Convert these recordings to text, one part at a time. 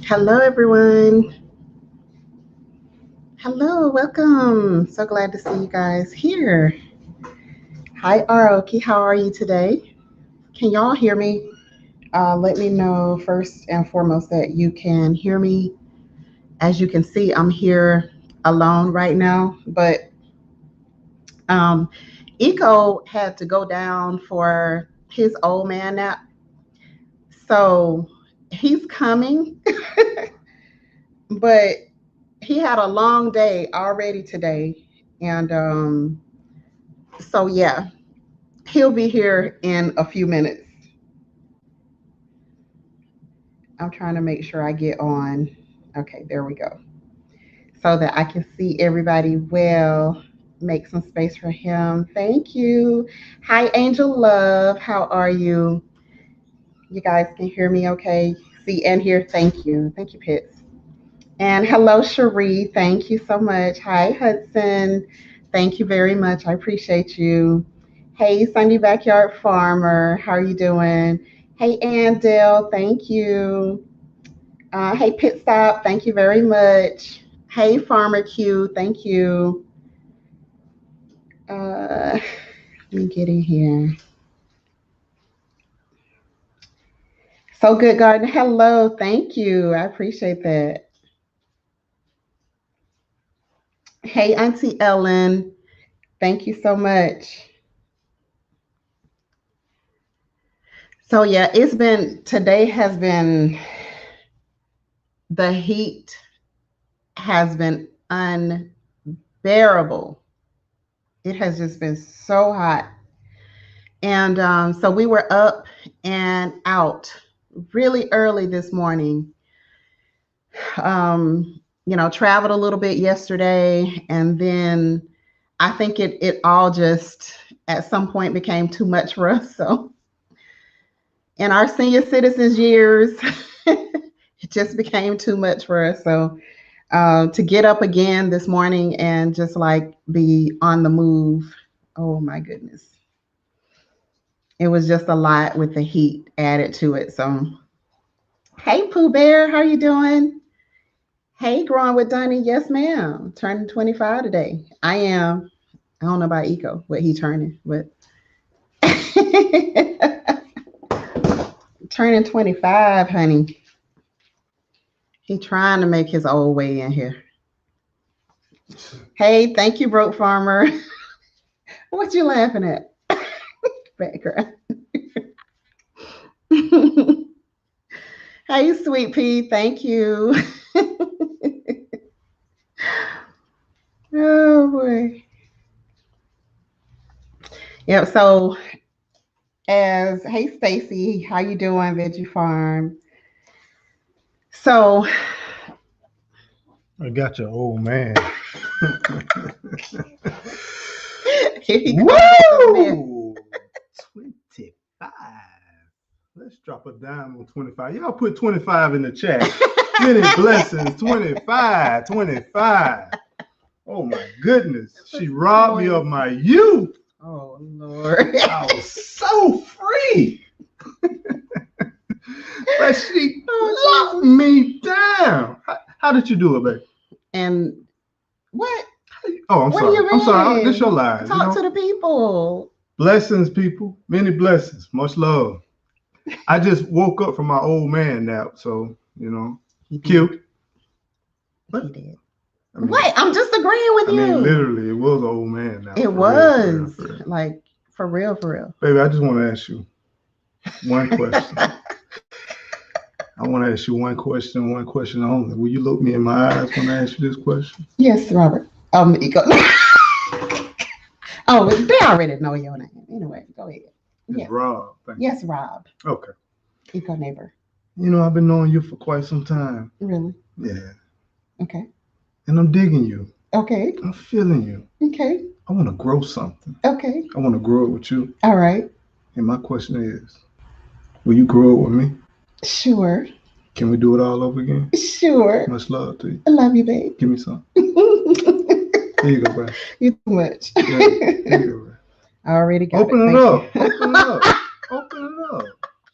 Hello, everyone. Hello, welcome. So glad to see you guys here. Hi, Aoki. How are you today? Can y'all hear me? Let me know first and foremost that you can hear me. As you can see, I'm here alone right now, but um, Eco had to go down for his old man nap. So he's coming, but he had a long day already today. And so, yeah, he'll be here in a few minutes. I'm trying to make sure I get on. Okay, there we go. So that I can see everybody well. Make some space for him. Thank you. Hi, Angel Love. How are you? You guys can hear me okay? See and hear. Thank you. Thank you, Pitts. And hello, Cherie. Thank you so much. Hi, Hudson. Thank you very much. I appreciate you. Hey, Sunday Backyard Farmer. How are you doing? Hey, Andale. Thank you. Hey, Pit Stop. Thank you very much. Hey, Farmer Q. Thank you. Let me get in here. So good, Garden. Hello. Thank you. I appreciate that. Hey, Auntie Ellen. Thank you so much. So yeah, today has been the heat has been unbearable. It has just been so hot. And so we were up and out really early this morning. Traveled a little bit yesterday, and then I think it all just at some point became too much for us. So in our senior citizens years, it just became too much for us. So to get up again this morning and just like be on the move, oh my goodness. It was just a lot with the heat added to it. So, hey, Pooh Bear, how you doing? Hey, Growing with Donnie, yes, ma'am. Turning 25 today. I am. I don't know about Eco, what he turning, but turning 25, honey. He trying to make his old way in here. Hey, thank you, Broke Farmer. What you laughing at? Background. Hey, Sweet Pea, thank you. Oh boy. Yep. So hey Stacy, how you doing, Veggie Farm? So I got your old man. here he comes. Woo! 25. Let's drop a dime on 25. Y'all put 25 in the chat. Many blessings. 25. 25. Oh my goodness. She robbed me of my youth. Oh Lord. I was so free. But she locked me down. How did you do it, babe? And what? Oh, I'm sorry. I'm sorry. This your live. Talk to the people. Blessings, people. Many blessings. Much love. I just woke up from my old man nap, so cute. What? He did. What? I'm just agreeing with you. I mean, literally, it was an old man nap. It was for real. Like for real. Baby, I just want to ask you one question. I want to ask you one question only. Will you look me in my eyes when I ask you this question? Yes, Robert. Eco. Oh, they already know your name. Anyway, go ahead. It's Rob. Yes, Rob. Okay. Eco neighbor. I've been knowing you for quite some time. Really? Yeah. Okay. And I'm digging you. Okay. I'm feeling you. Okay. I want to grow something. Okay. I want to grow it with you. All right. And my question is, will you grow it with me? Sure. Can we do it all over again? Sure. Much love to you. I love you, babe. Give me some. Here you go, bro. You too much. Yeah, here you go, bro. I already got Open it. Open it up. Open it up.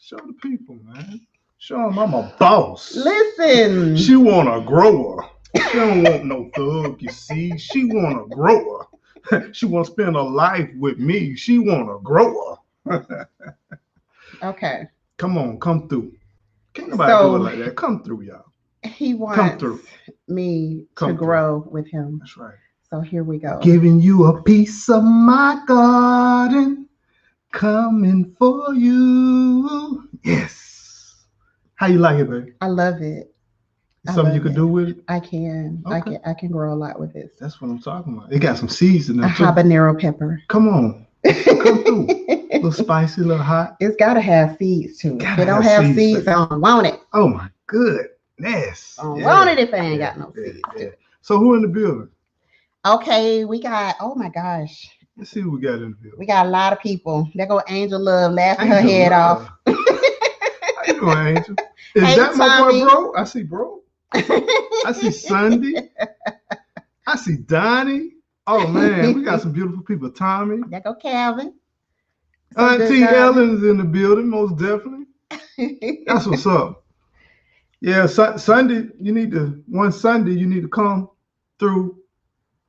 Show the people, man. Show him I'm a boss. Listen. She want a grower. She don't want no thug, you see. She want a grower. She want to spend her life with me. She want a grower. Okay. Come on, come through. Can't nobody do it like that. Come through, y'all. He wants come through. me come to grow with him. That's right. So here we go. Giving you a piece of my garden. Coming for you. Yes. How you like it, baby? I love it. Something you could do with it? I can. Okay. I can grow a lot with this. That's what I'm talking about. It got some seeds in there. A habanero pepper. Come on. Come through. A little spicy, a little hot. It's got to have seeds too. If it don't have seeds, I don't want it. Oh my goodness. I don't want it if it ain't got no seeds. So who in the building? Okay, we got, oh my gosh. Let's see what we got in the building. We got a lot of people. There go Angel Love laughing her head off. How you doing, Angel? Is that my boy, bro? I see, bro. I see Sunday. I see Donnie. Oh man, we got some beautiful people. Tommy. There go Calvin. Auntie Ellen's in the building, most definitely. That's what's up. Yeah, Sunday, you need to come through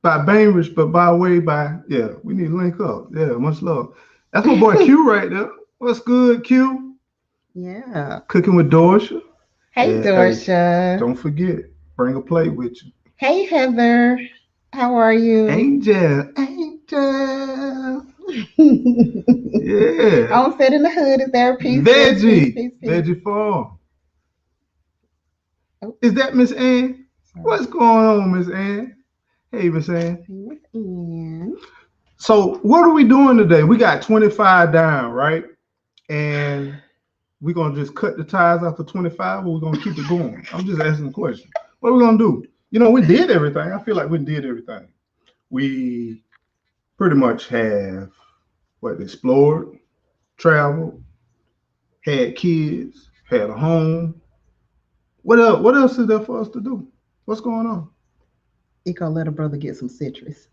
by Bainbridge, but we need to link up. Yeah, much love. That's my boy Q right there. What's good, Q? Yeah. Cooking with Dorsha. Hey, Dorsha. Hey, don't forget, bring a plate with you. Hey, Heather. How are you? Angel. Yeah. I'm sitting in the hood. Is there a piece? Veggie Farm. Oh. Is that Miss Ann? Sorry. What's going on, Miss Ann? Hey, Miss Ann. Hey, Miss Ann. So what are we doing today? We got 25 down, right? And we're going to just cut the ties after 25, or we're going to keep it going? I'm just asking the question. What are we going to do? You know, we did everything. I feel like we did everything. We pretty much have explored, traveled, had kids, had a home. What else is there for us to do? What's going on? You gonna let a brother get some citrus.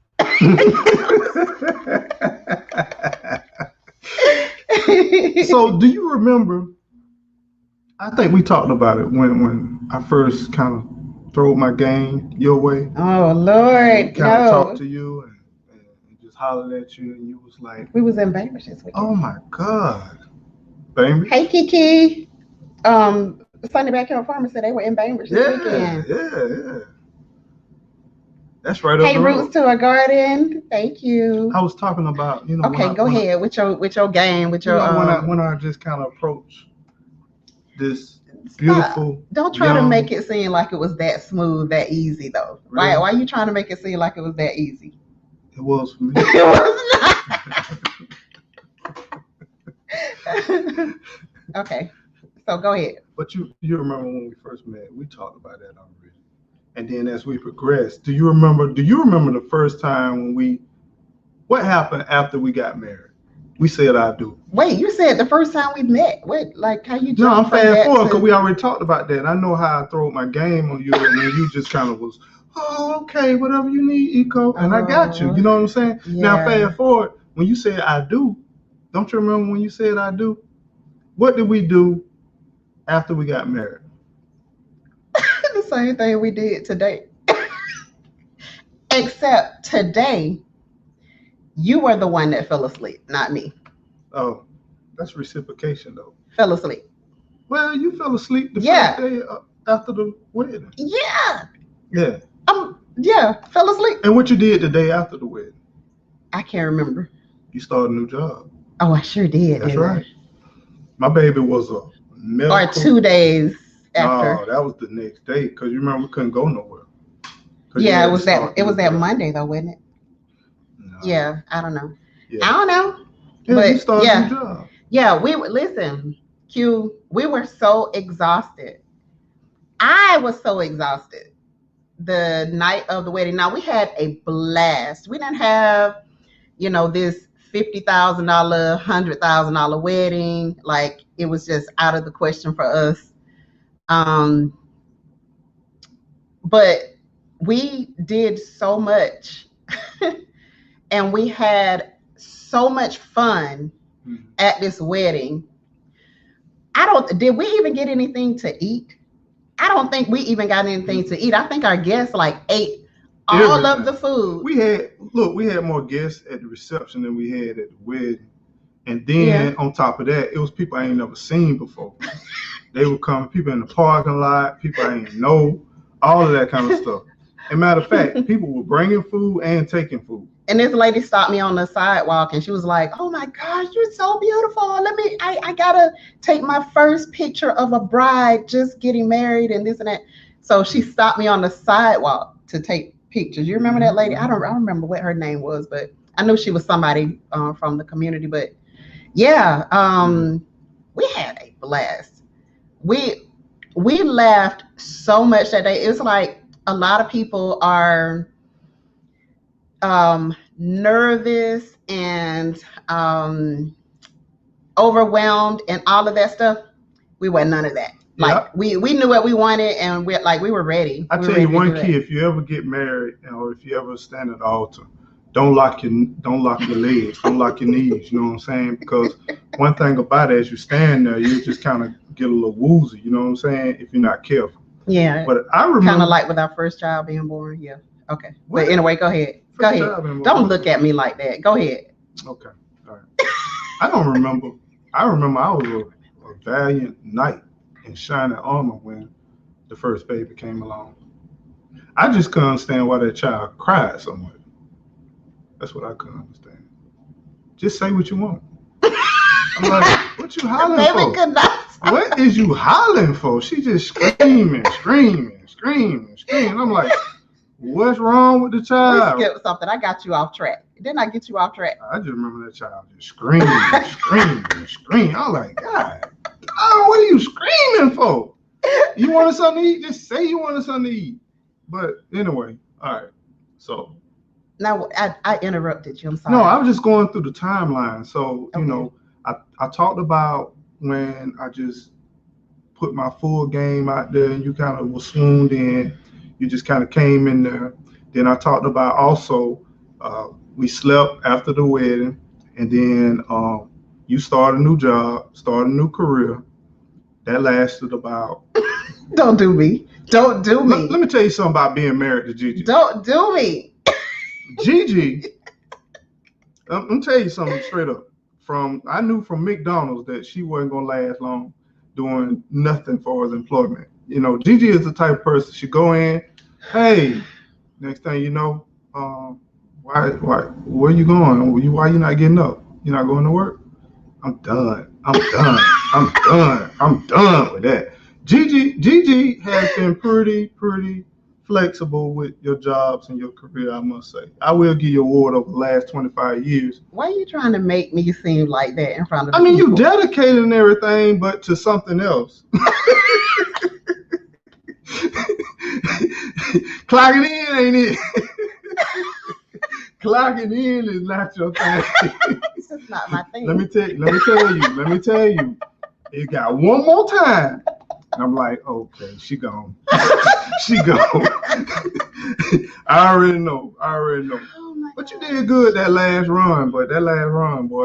So do you remember, I think we talked about it when I first kind of threw my game your way. Oh Lord, kind of talked to you and just hollered at you, and you was like, we was in Bainbridge this weekend. Oh my God. Bainbridge? Hey Kiki. Sunday Back Hill Farmer said they were in Bainbridge this weekend. Yeah. That's right. Hey, Roots to a Garden. Thank you. I was talking about, Okay, go ahead with your game, with your when I just kind of approach this beautiful. Don't try to make it seem like it was that smooth, that easy though. Really? Why are you trying to make it seem like it was that easy? It was for me. It was not. Okay. So go ahead. But you remember when we first met, we talked about that already. And then as we progressed, do you remember the first time what happened after we got married? We said I do. Wait, you said the first time we met. What, like how you? No, I'm fast forward because we already talked about that. I know how I throw my game on you, and then you just kind of was, oh, okay, whatever you need, Eco, and I got you. You know what I'm saying? Yeah. Now fast forward, when you said I do, don't you remember when you said I do? What did we do after we got married? The same thing we did today. Except today, you were the one that fell asleep, not me. Oh, that's reciprocation, though. Fell asleep. Well, you fell asleep the first day after the wedding. Yeah. Yeah. Fell asleep. And what you did the day after the wedding? I can't remember. You started a new job. Oh, I sure did. That's right. My baby was a medical. Or 2 days after. No, that was the next day because you remember we couldn't go nowhere. Yeah, it was that Monday though, wasn't it? No. Yeah, I don't know. Yeah. I don't know. Yeah, but you started a new job. Yeah, listen, Q, we were so exhausted. I was so exhausted the night of the wedding. Now we had a blast. We didn't have, this $50,000, $100,000 wedding. Like it was just out of the question for us. But we did so much and we had so much fun at this wedding. I don't. Did we even get anything to eat? I don't think we even got anything to eat. I think our guests like ate all of the Everything. food. We had more guests at the reception than we had at the wedding. And Yeah. then on top of that, it was people I ain't never seen before. They would come, people in the parking lot, people I ain't know, all of that kind of stuff. And matter of fact, people were bringing food and taking food. And this lady stopped me on the sidewalk and she was like, "Oh my gosh, you're so beautiful. I gotta take my first picture of a bride just getting married and this and that." So she stopped me on the sidewalk to take pictures. You remember that lady? I don't remember what her name was, but I knew she was somebody from the community. But yeah, we had a blast. We we laughed so much that day. It was like a lot of people are nervous and overwhelmed and all of that stuff. We were none of that. Like Yeah. we knew what we wanted and we were ready. I We were tell you ready to one do key: that. if you ever get married, or if you ever stand at the altar, don't lock your legs, don't lock your knees. You know what I'm saying? Because one thing about it, as you stand there, you just kind of get a little woozy. You know what I'm saying? If you're not careful. Yeah, But I kind of remember like with our first child being born. Yeah. Okay. what But anyway, go ahead. Go first ahead. job in Don't look at me like that. Go ahead. Okay, all right. I don't remember. I remember I was a valiant knight in shining armor when the first baby came along. I just couldn't understand why that child cried so much. That's what I couldn't understand. Just say what you want. I'm like, what you hollering Baby for? could not. What is you hollering for? She just screaming, screaming, screaming, screaming. I'm like, what's wrong with the We child? skipped something. I got you off track. Didn't I get you off track? I just remember that child just screaming, screaming, screaming. I was like, God, oh, what are you screaming for? You wanted something to eat? Just say you wanted something to eat. But anyway, all right. So No, I interrupted you. I'm sorry. no, I was just going through the timeline. So Okay. you know, I talked about when I just put my full game out there, and you kind of was swooned in. You just kind of came in there. Then I talked about also we slept after the wedding, and then you start a new job, start a new career. That lasted about. Don't do me. Don't do me. Let me tell you something about being married to Gigi. Don't do me. Gigi, I'm gonna tell you something straight up. I knew from McDonald's that she wasn't gonna last long doing nothing for his employment. You know, Gigi is the type of person she go in, hey, next thing you know, where you going? Why you not getting up? You not going to work? I'm done. I'm done with that. Gigi has been pretty flexible with your jobs and your career, I must say. I will give you an award over the last 25 years. Why are you trying to make me seem like that in front of I mean, people? you dedicated and everything, but to something else. Clocking in, ain't it? Clocking in is not your thing. It's just not my thing. Let me tell you. It got one more time. And I'm like, okay, she gone. She gone. I already know. Oh my But you God. did good that last run, boy.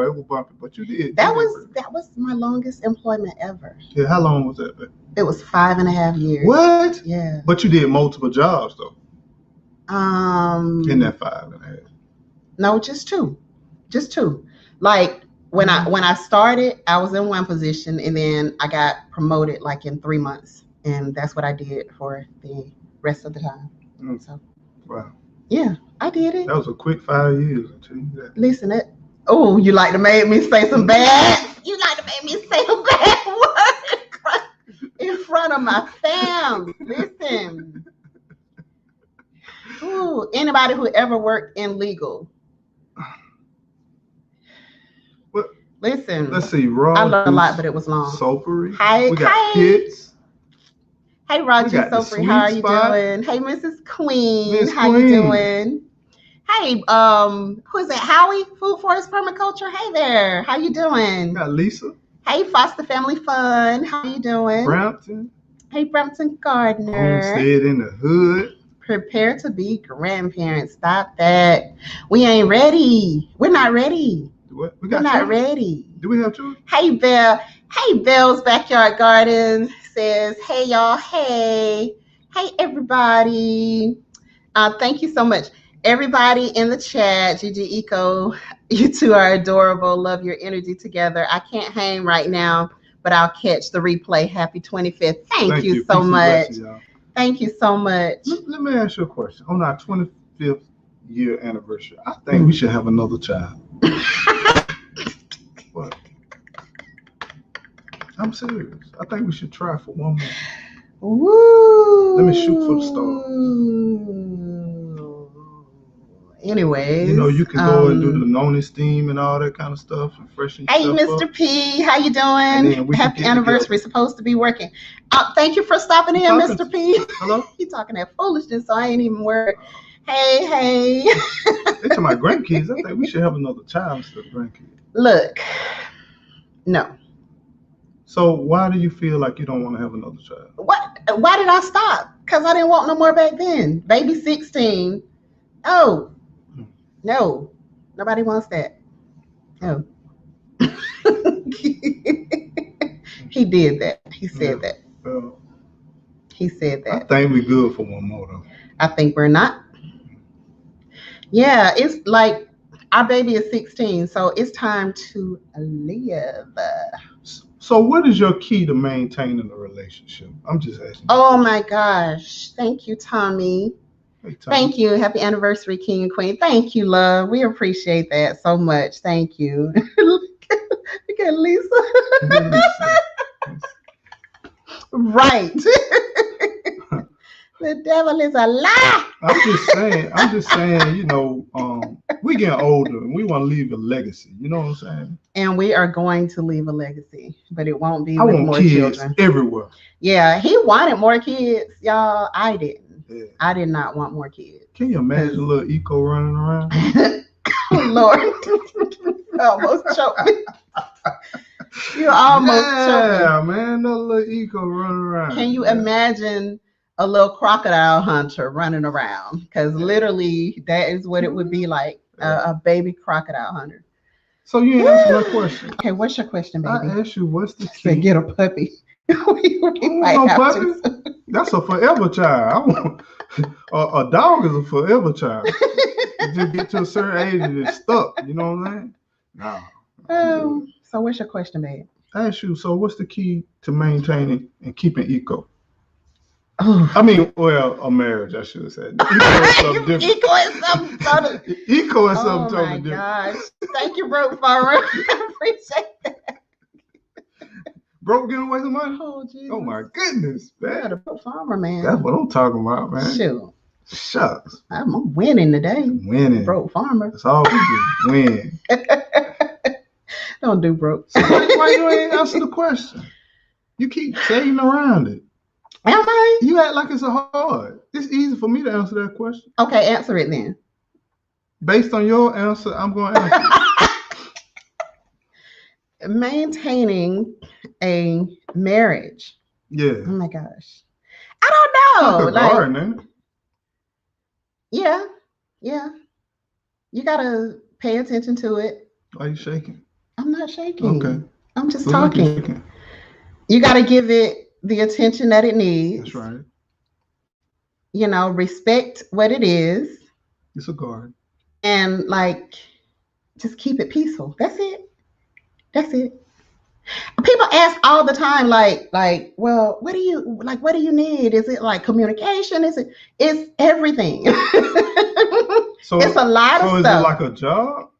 It was bumpy. But you did. That was my longest employment ever. Yeah, how long was that, babe? It was 5.5 years. What? Yeah. But you did multiple jobs though. In that 5.5. No, just two. Just two. Like when I started, I was in one position and then I got promoted like in 3 months. And that's what I did for the rest of the time. So Wow. yeah, I did it. That was a quick 5 years, I'll tell you that. Listen, you like to make me say some bad. You like to make me say some bad words in front of my fam. Listen. Ooh, anybody who ever worked in legal. What? Listen. Let's see, raw. I learned a lot, but it was long. Soapery. Hey, we got hey. hits. Hey, We Roger got the Sophie, how are sweet you spot. doing? Hey, Mrs. Queen, Miss how Queen. you doing? Hey, who is it? Howie, Food Forest Permaculture. Hey there, how you We doing? got Lisa. Hey, Foster Family Fun, how you doing? Brampton. Hey, Brampton Gardner. Homestead in the hood. Prepare to be grandparents. Stop that. We ain't ready. We're not ready. What? We We're got not children? ready. Do we have children? Hey, Belle. Hey, Bell's Backyard Garden says, hey, y'all. Hey. Hey, everybody. Thank you so much. Everybody in the chat, GG Eco, you two are adorable. Love your energy together. I can't hang right now, but I'll catch the replay. Happy 25th. Thank you so much. Thank you so much. Let me ask you a question. On our 25th year anniversary, I think we should have another child. What? I'm serious. I think we should try for one more. Woo. Let me shoot for the star. Anyways, you know, you can go and do the noni steam and all that kind of stuff and freshen yourself Mr. up. P, how you doing? Happy anniversary. Supposed to be working. Thank you for stopping in, Mr. P. Hello? You talking that foolishness, so I ain't even worried. Hey. They to my grandkids. I think we should have another child instead of grandkids. Look, no. So why do you feel like you don't want to have another child? What? Why did I stop? Because I didn't want no more back then. Baby 16. Oh, no. Nobody wants that. No. He did that. He said that. Well, he said that. I think we're good for one more, though. I think we're not. Yeah, it's like our baby is 16, so it's time to live. So what is your key to maintaining a relationship? I'm just asking. Oh my gosh. Thank you, Tommy. Hey, Tommy. Thank you. Happy anniversary, King and Queen. Thank you, love. We appreciate that so much. Thank you. Look at Lisa. Right. The devil is a lie. I'm just saying, you know, we getting older and we want to leave a legacy. You know what I'm saying? And we are going to leave a legacy, but it won't be with more kids children. Everywhere. Yeah, he wanted more kids, y'all. I didn't. Yeah. I did not want more kids. Can you imagine a little Eco running around? Oh, Lord. Almost choked me. You almost choked me. Yeah, man, no little Eco running around. Can you imagine a little crocodile hunter running around? Because literally that is what it would be like, a baby crocodile hunter. So you ain't answered my question. Okay, what's your question, baby? I asked you, what's the key? To get a puppy. we might have puppy? That's a forever child. A dog is a forever child. Just get to a certain age and it's stuck. You know what I'm saying? No. So what's your question, babe? I asked you, so what's the key to maintaining and keeping Eco? Oh. I mean, well, a marriage, I should have said. Eco is something different. Eco is something totally different. Oh my gosh. Thank you, Broke Farmer. I appreciate that. Broke giving away some money? Oh, Jesus. Oh my goodness, man. Yeah, the Broke Farmer, man. That's what I'm talking about, man. Shoot. Shucks. I'm winning today. Winning. Broke Farmer. That's all we do. Win. Don't do broke. So why you ain't answer the question? You keep saying around it. Am I? You act like it's a hard. It's easy for me to answer that question. Okay, answer it then. Based on your answer, I'm going to answer it. Maintaining a marriage. Yeah. Oh my gosh. I don't know. Like, hard, man. Yeah. You gotta pay attention to it. Why are you shaking? I'm not shaking. Okay. I'm just talking. You gotta give it the attention that it needs. That's right. You know, respect what it is. It's a garden. And like, just keep it peaceful. That's it. People ask all the time, like, well, what do you need? Is it like communication? It's everything. So it's a lot of stuff. So is it like a job?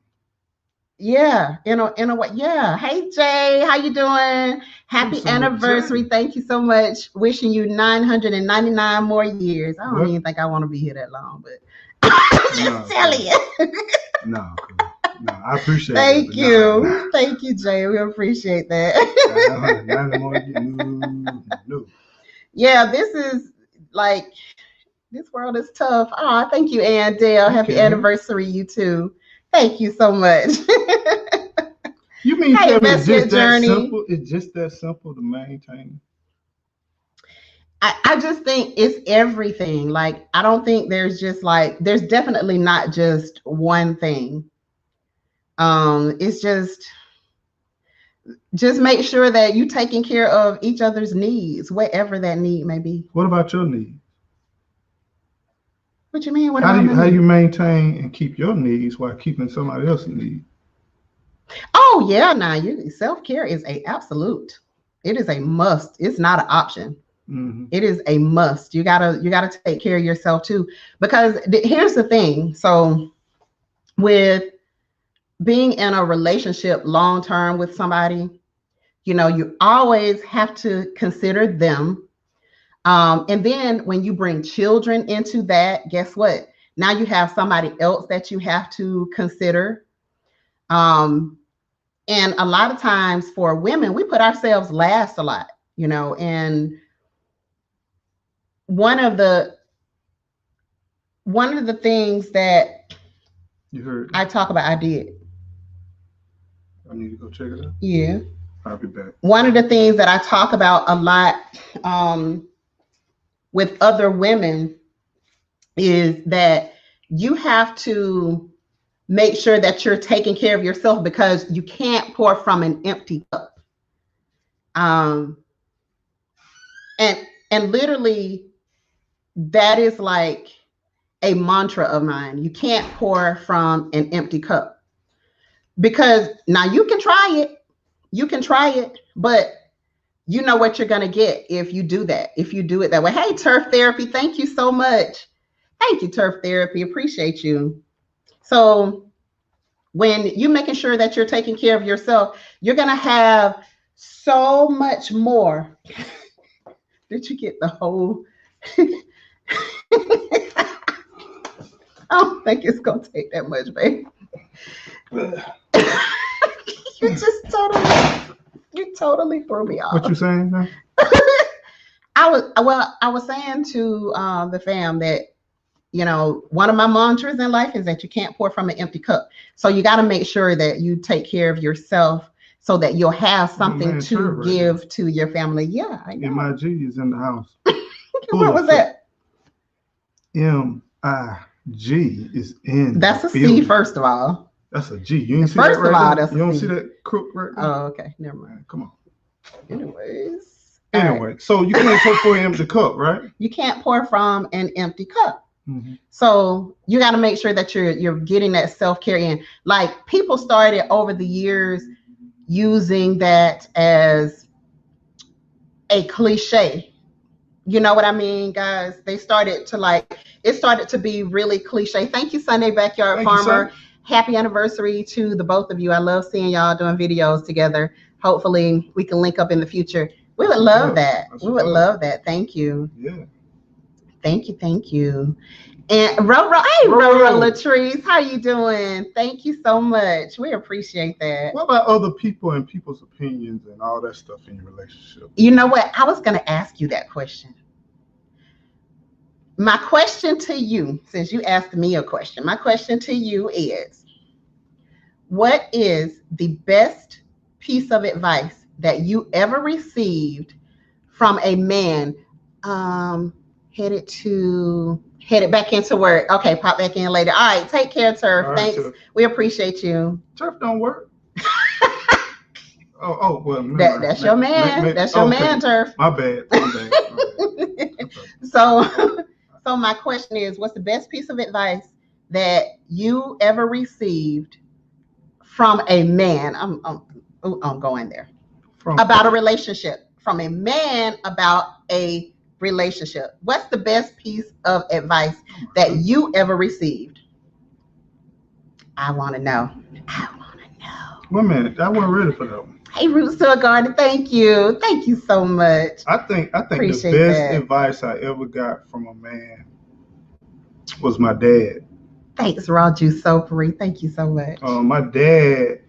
Yeah, in a way. Yeah. Hey Jay, how you doing? Happy anniversary. Thank you so much. Wishing you 999 more years. I don't even think I want to be here that long, but I'm just telling you. No, I appreciate it. Thank you. Thank you, Jay. We appreciate that. No. Yeah, this is like, this world is tough. Oh, thank you, Ann Dale. Happy anniversary, you too. Thank you so much. You mean tell me it's just that simple? It's just that simple to maintain? I just think it's everything. Like, I don't think there's just like, there's definitely not just one thing. It's just Just make sure that you're taking care of each other's needs, whatever that need may be. What about your needs? What you mean? What How about do you my how needs? you maintain and keep your needs while keeping somebody else's needs? Oh yeah, now you self-care is a absolute. It is a must. It's not an option. Mm-hmm. It is a must. You gotta take care of yourself too. Because here's the thing. So with being in a relationship long term with somebody, you always have to consider them. And then when you bring children into that, guess what? Now you have somebody else that you have to consider. Um, and a lot of times for women, we put ourselves last a lot, and one of the one of the things that You heard I that? talk about, I did. I need to go check it out. Yeah. I'll be back. One of the things that I talk about a lot, um, with other women is that you have to make sure that you're taking care of yourself because you can't pour from an empty cup. Um, and and literally that is like a mantra of mine. You can't pour from an empty cup because now you can try it, but you know what you're going to get if you do that, if you do it that way. Hey, Turf Therapy, thank you so much. Thank you, Turf Therapy. Appreciate you. So, when you're making sure that you're taking care of yourself, you're going to have so much more. Did you get the whole? I don't think it's going to take that much, babe. you just totally threw me off. What you saying now? I was saying to the fam that one of my mantras in life is that you can't pour from an empty cup. So you got to make sure that you take care of yourself so that you'll have something to give to your family. Yeah, I know. MIG is in the house. What was that? MIG is in. That's a C, first of all. That's a G. You didn't see that right there? You don't see that crook right there? Oh, okay. Never mind. Come on. Anyways. Anyway, so you can't pour from an empty cup, right? You can't pour from an empty cup. Mm-hmm. So you got to make sure that you're getting that self-care in. Like, people started over the years using that as a cliche. You know what I mean, guys? They started to it started to be really cliche. Thank you, Sunday Backyard Farmer. Happy anniversary to the both of you. I love seeing y'all doing videos together. Hopefully we can link up in the future. We would love that. We would love that. Thank you. Yeah. Thank you. And Roro Latrice, how you doing? Thank you so much. We appreciate that. What about other people and people's opinions and all that stuff in your relationship? You know what? I was going to ask you that question. My question to you, since you asked me a question, my question to you is, what is the best piece of advice that you ever received from a man headed back into work? Okay, pop back in later. All right, take care, Turf. Right, thanks. Turf. We appreciate you. Turf don't work. Oh, well, that's your man. That's your man, Turf. My bad. So my question is, what's the best piece of advice that you ever received from a man? I'm going there. About a relationship. From a man about a relationship. What's the best piece of advice that you ever received? I want to know. One minute, I wasn't ready for that one. Hey, Roots to a Garden, thank you so much. I think appreciate the best advice I ever got from a man was my dad. Thanks, Raw Juice Soapery. Thank you so much. My dad,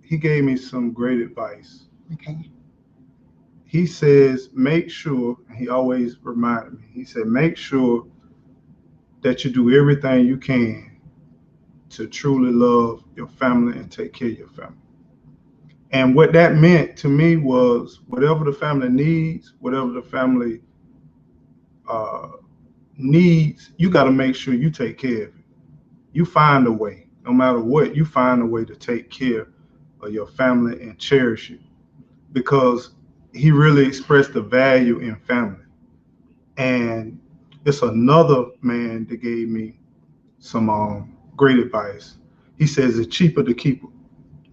he gave me some great advice. Okay. He says, make sure, and he always reminded me, he said, make sure that you do everything you can to truly love your family and take care of your family. And what that meant to me was whatever the family needs, whatever the family needs, you got to make sure you take care of it. You find a way, no matter what, you find a way to take care of your family and cherish it. because he really expressed the value in family. And it's another man that gave me some great advice. He says it's cheaper to keep them.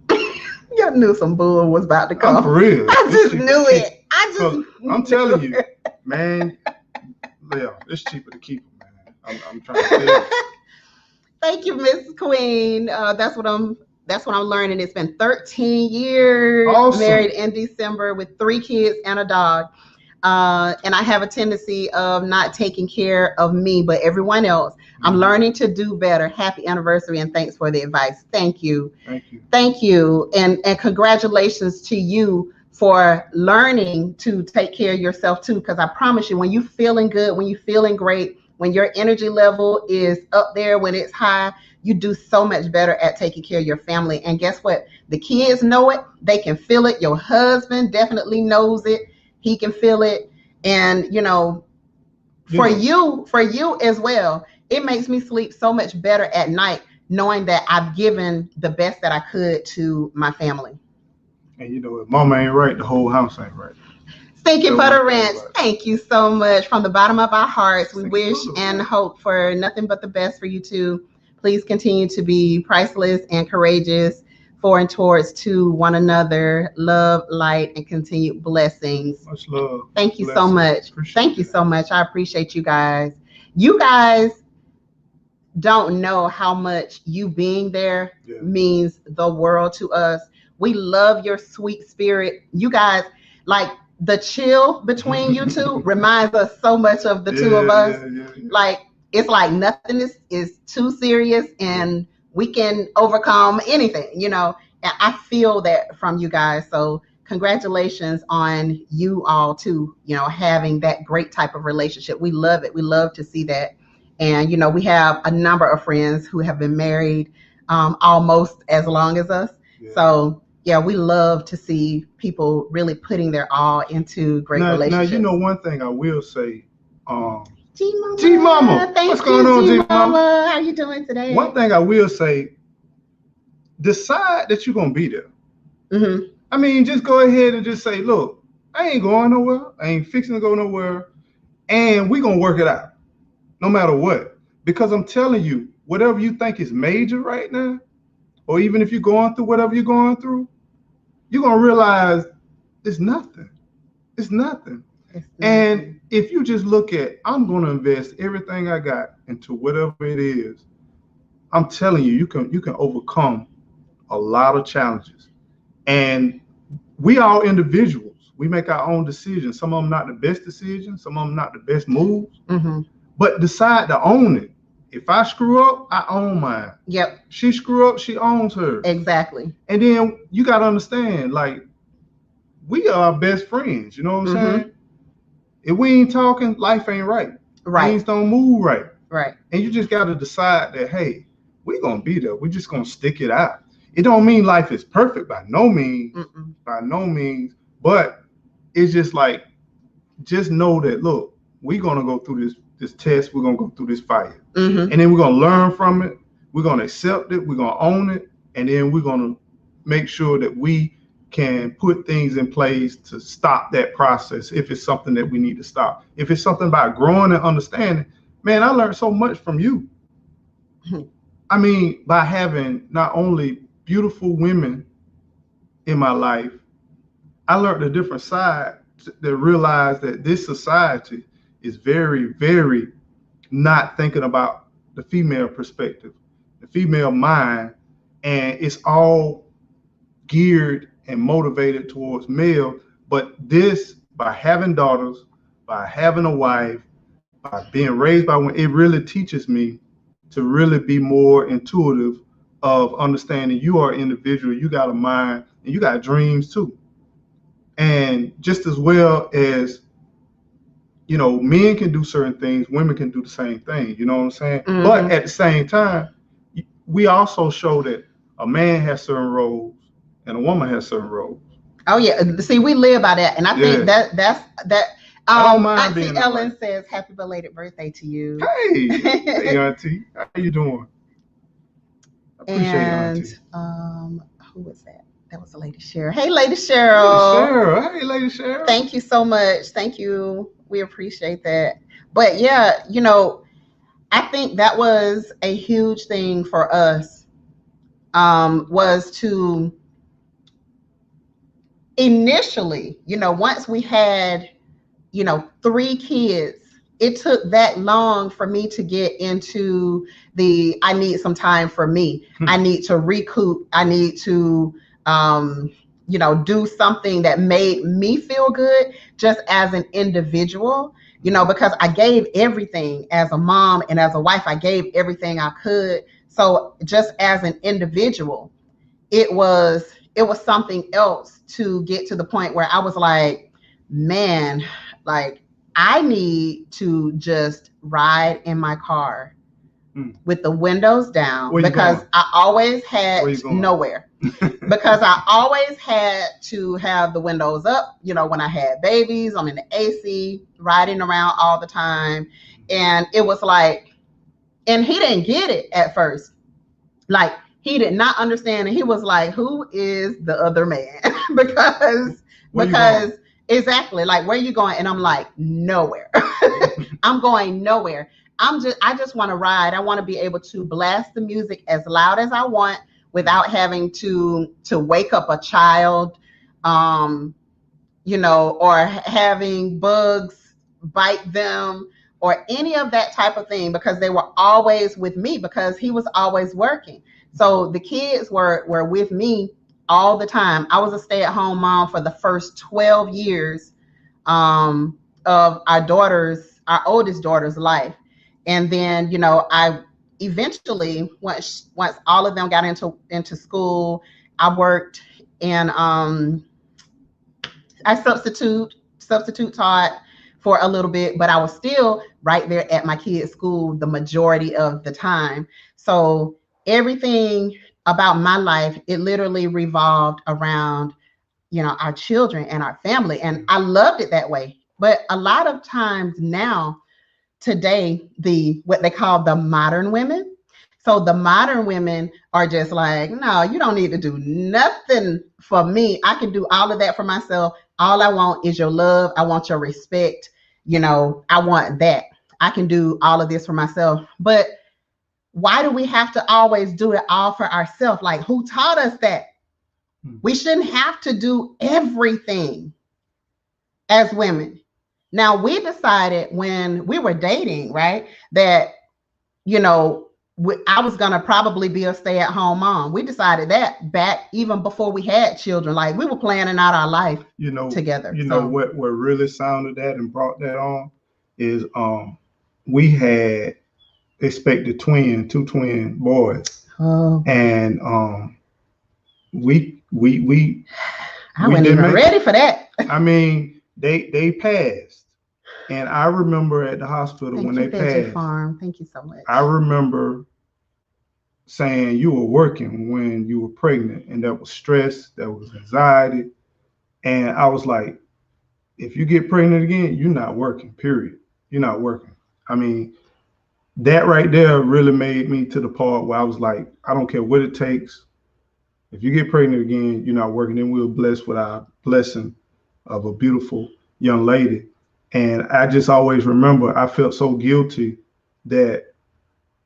You knew some bull was about to come. I'm for real. I just knew it. I'm telling you, man, yeah, it's cheaper to keep them, man. I'm trying to tell you. Thank you, Miss Queen. That's what I'm learning. It's been 13 years, Awesome. Married in December with 3 kids and a dog. And I have a tendency of not taking care of me, but everyone else. I'm learning to do better. Happy anniversary, and thanks for the advice. Thank you. Thank you. Thank you. And congratulations to you for learning to take care of yourself too. Because I promise you, when you're feeling good, when you're feeling great, when your energy level is up there, when it's high, you do so much better at taking care of your family. And guess what? The kids know it. They can feel it. Your husband definitely knows it. He can feel it. And, for you as well, it makes me sleep so much better at night knowing that I've given the best that I could to my family. And if mama ain't right, the whole house ain't right. Stinky Butter Ranch, thank you so much. From the bottom of our hearts, we wish and hope for nothing but the best for you two. Please continue to be priceless and courageous for and towards to one another. Love, light, and continued blessings. Much love. Thank you so much. Thank you so much. I appreciate you guys. You guys don't know how much you being there means the world to us. We love your sweet spirit. You guys, like, the chill between you two reminds us so much of the two of us. Like, it's like nothing is too serious, and we can overcome anything, And I feel that from you guys. So congratulations on you all too, having that great type of relationship. We love it. We love to see that. And, we have a number of friends who have been married almost as long as us. Yeah. So, yeah, we love to see people really putting their all into great relationships. Now, one thing I will say, G-Mama. G-Mama. What's going on, G-Mama? How are you doing today? One thing I will say, decide that you're going to be there. Mm-hmm. I mean, just go ahead and just say, look, I ain't going nowhere. I ain't fixing to go nowhere. And we're going to work it out, no matter what. Because I'm telling you, whatever you think is major right now, or even if you're going through whatever you're going through, you're going to realize it's nothing. It's nothing. And if you just look at, I'm going to invest everything I got into whatever it is, I'm telling you, you can overcome a lot of challenges. And we all individuals. We make our own decisions. Some of them not the best decisions. Some of them not the best moves. Mm-hmm. But decide to own it. If I screw up, I own mine. Yep. She screw up, she owns her. Exactly. And then you got to understand, like, we are our best friends. You know what I'm saying? If we ain't talking, life ain't right. Right. Things don't move right. Right. And you just got to decide that, hey, we're going to be there. We're just going to stick it out. It don't mean life is perfect by no means. Mm-mm. By no means. But it's just like, just know that, look, we're going to go through this test. We're going to go through this fire. Mm-hmm. And then we're going to learn from it. We're going to accept it. We're going to own it. And then we're going to make sure that we can put things in place to stop that process if it's something that we need to stop. If it's something about growing and understanding, man, I learned so much from you. I mean, by having not only beautiful women in my life, I learned a different side that realized that this society is very, very not thinking about the female perspective, the female mind, and it's all geared and motivated towards male. But this, by having daughters, by having a wife, by being raised by one, it really teaches me to really be more intuitive of understanding you are an individual, you got a mind, and you got dreams too. And just as well as, men can do certain things, women can do the same thing, you know what I'm saying? Mm-hmm. But at the same time, we also show that a man has certain roles and a woman has certain roles. Oh yeah, see, we live by that, and I think that's that. I don't mind Auntie being Ellen says, "Happy belated birthday to you." Hey, Auntie, how you doing? I appreciate it, Auntie. Who was that? That was Lady Cheryl. Hey, Lady Lady Cheryl. Cheryl. Hey, Lady Cheryl. Thank you so much. Thank you. We appreciate that. But yeah, I think that was a huge thing for us. Was to initially, once we had, three kids, it took that long for me to get into I need some time for me. I need to recoup. I need to, do something that made me feel good just as an individual, because I gave everything as a mom and as a wife. I gave everything I could. So just as an individual, it was something else to get to the point where I was like, man, like I need to just ride in my car with the windows down because I always had nowhere. Because I always had to have the windows up, when I had babies. I'm in the AC, riding around all the time. And it was like, and he didn't get it at first. Like, he did not understand, and he was like, who is the other man? because exactly, like, where you going? And I'm like, nowhere. I'm going nowhere. I just want to ride. I want to be able to blast the music as loud as I want without having to wake up a child, or having bugs bite them or any of that type of thing, because they were always with me because he was always working. So the kids were with me all the time. I was a stay-at-home mom for the first 12 years of our oldest daughter's life. And then, I eventually, once all of them got into school, I worked and I substitute taught for a little bit, but I was still right there at my kids' school the majority of the time. So everything about my life, it literally revolved around, our children and our family. And I loved it that way. But a lot of times now, today, what they call the modern women. So the modern women are just like, no, you don't need to do nothing for me. I can do all of that for myself. All I want is your love. I want your respect. I want that. I can do all of this for myself. But why do we have to always do it all for ourselves? Like, who taught us that? We shouldn't have to do everything as women. Now, we decided when we were dating, right, that, I was going to probably be a stay-at-home mom. We decided that back even before we had children. Like, we were planning out our life together. What really sounded that and brought that on is we had expected two twin boys. Oh. And we I wasn't even ready for that. I mean, they passed. And I remember at the hospital when they passed. Farm. Thank you so much. I remember saying you were working when you were pregnant, and that was stress, that was anxiety. And I was like, if you get pregnant again, you're not working, period. You're not working. I mean, that right there really made me to the part where I was like, I don't care what it takes. If you get pregnant again, you're not working. Then we were blessed with our blessing of a beautiful young lady. And I just always remember I felt so guilty that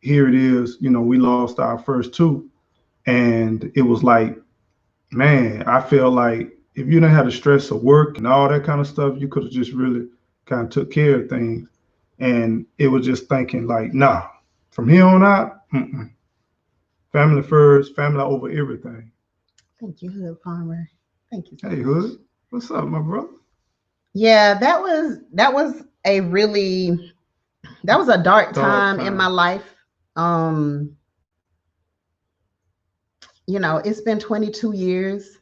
here it is, we lost our first two. And it was like, man, I felt like if you didn't have the stress of work and all that kind of stuff, you could have just really kind of took care of things. And it was just thinking like, nah, from here on out, family first, family over everything. Thank you, Hood Farmer. Thank you. Hey, Hood, what's up, my brother? Yeah, that was a dark time in my life. It's been 22 years,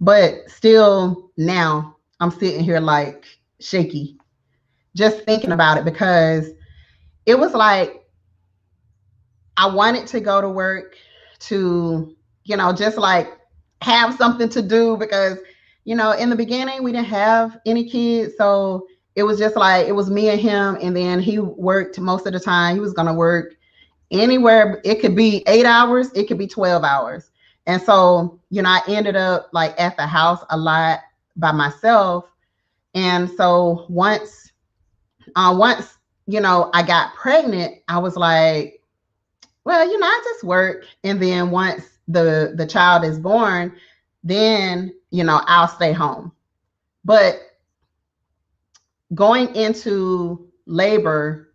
but still now I'm sitting here like shaky, just thinking about it, because it was like I wanted to go to work to, just like have something to do, because in the beginning, we didn't have any kids. So it was just like, it was me and him. And then he worked most of the time. He was going to work anywhere. It could be 8 hours. It could be 12 hours. And so, I ended up like at the house a lot by myself. And so once, I got pregnant, I was like, well, I just work. And then once the child is born, then, I'll stay home. But going into labor,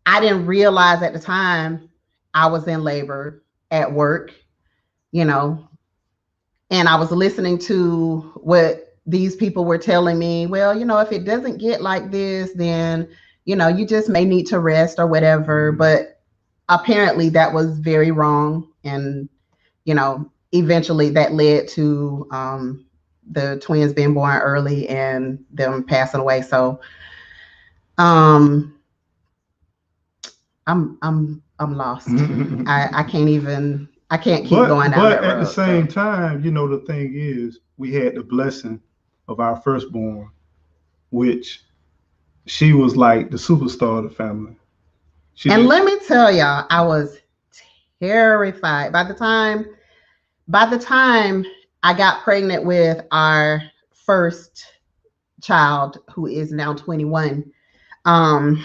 I didn't realize at the time I was in labor at work, you know, and I was listening to what these people were telling me. Well, if it doesn't get like this, then, you just may need to rest or whatever. But apparently that was very wrong. And, eventually that led to the twins being born early and them passing away. So, um, I'm lost. I can't even. I can't keep going down that road. But at the same time, the thing is, we had the blessing of our firstborn, which she was like the superstar of the family. Let me tell y'all, I was terrified by the time I got pregnant with our first child, who is now 21. I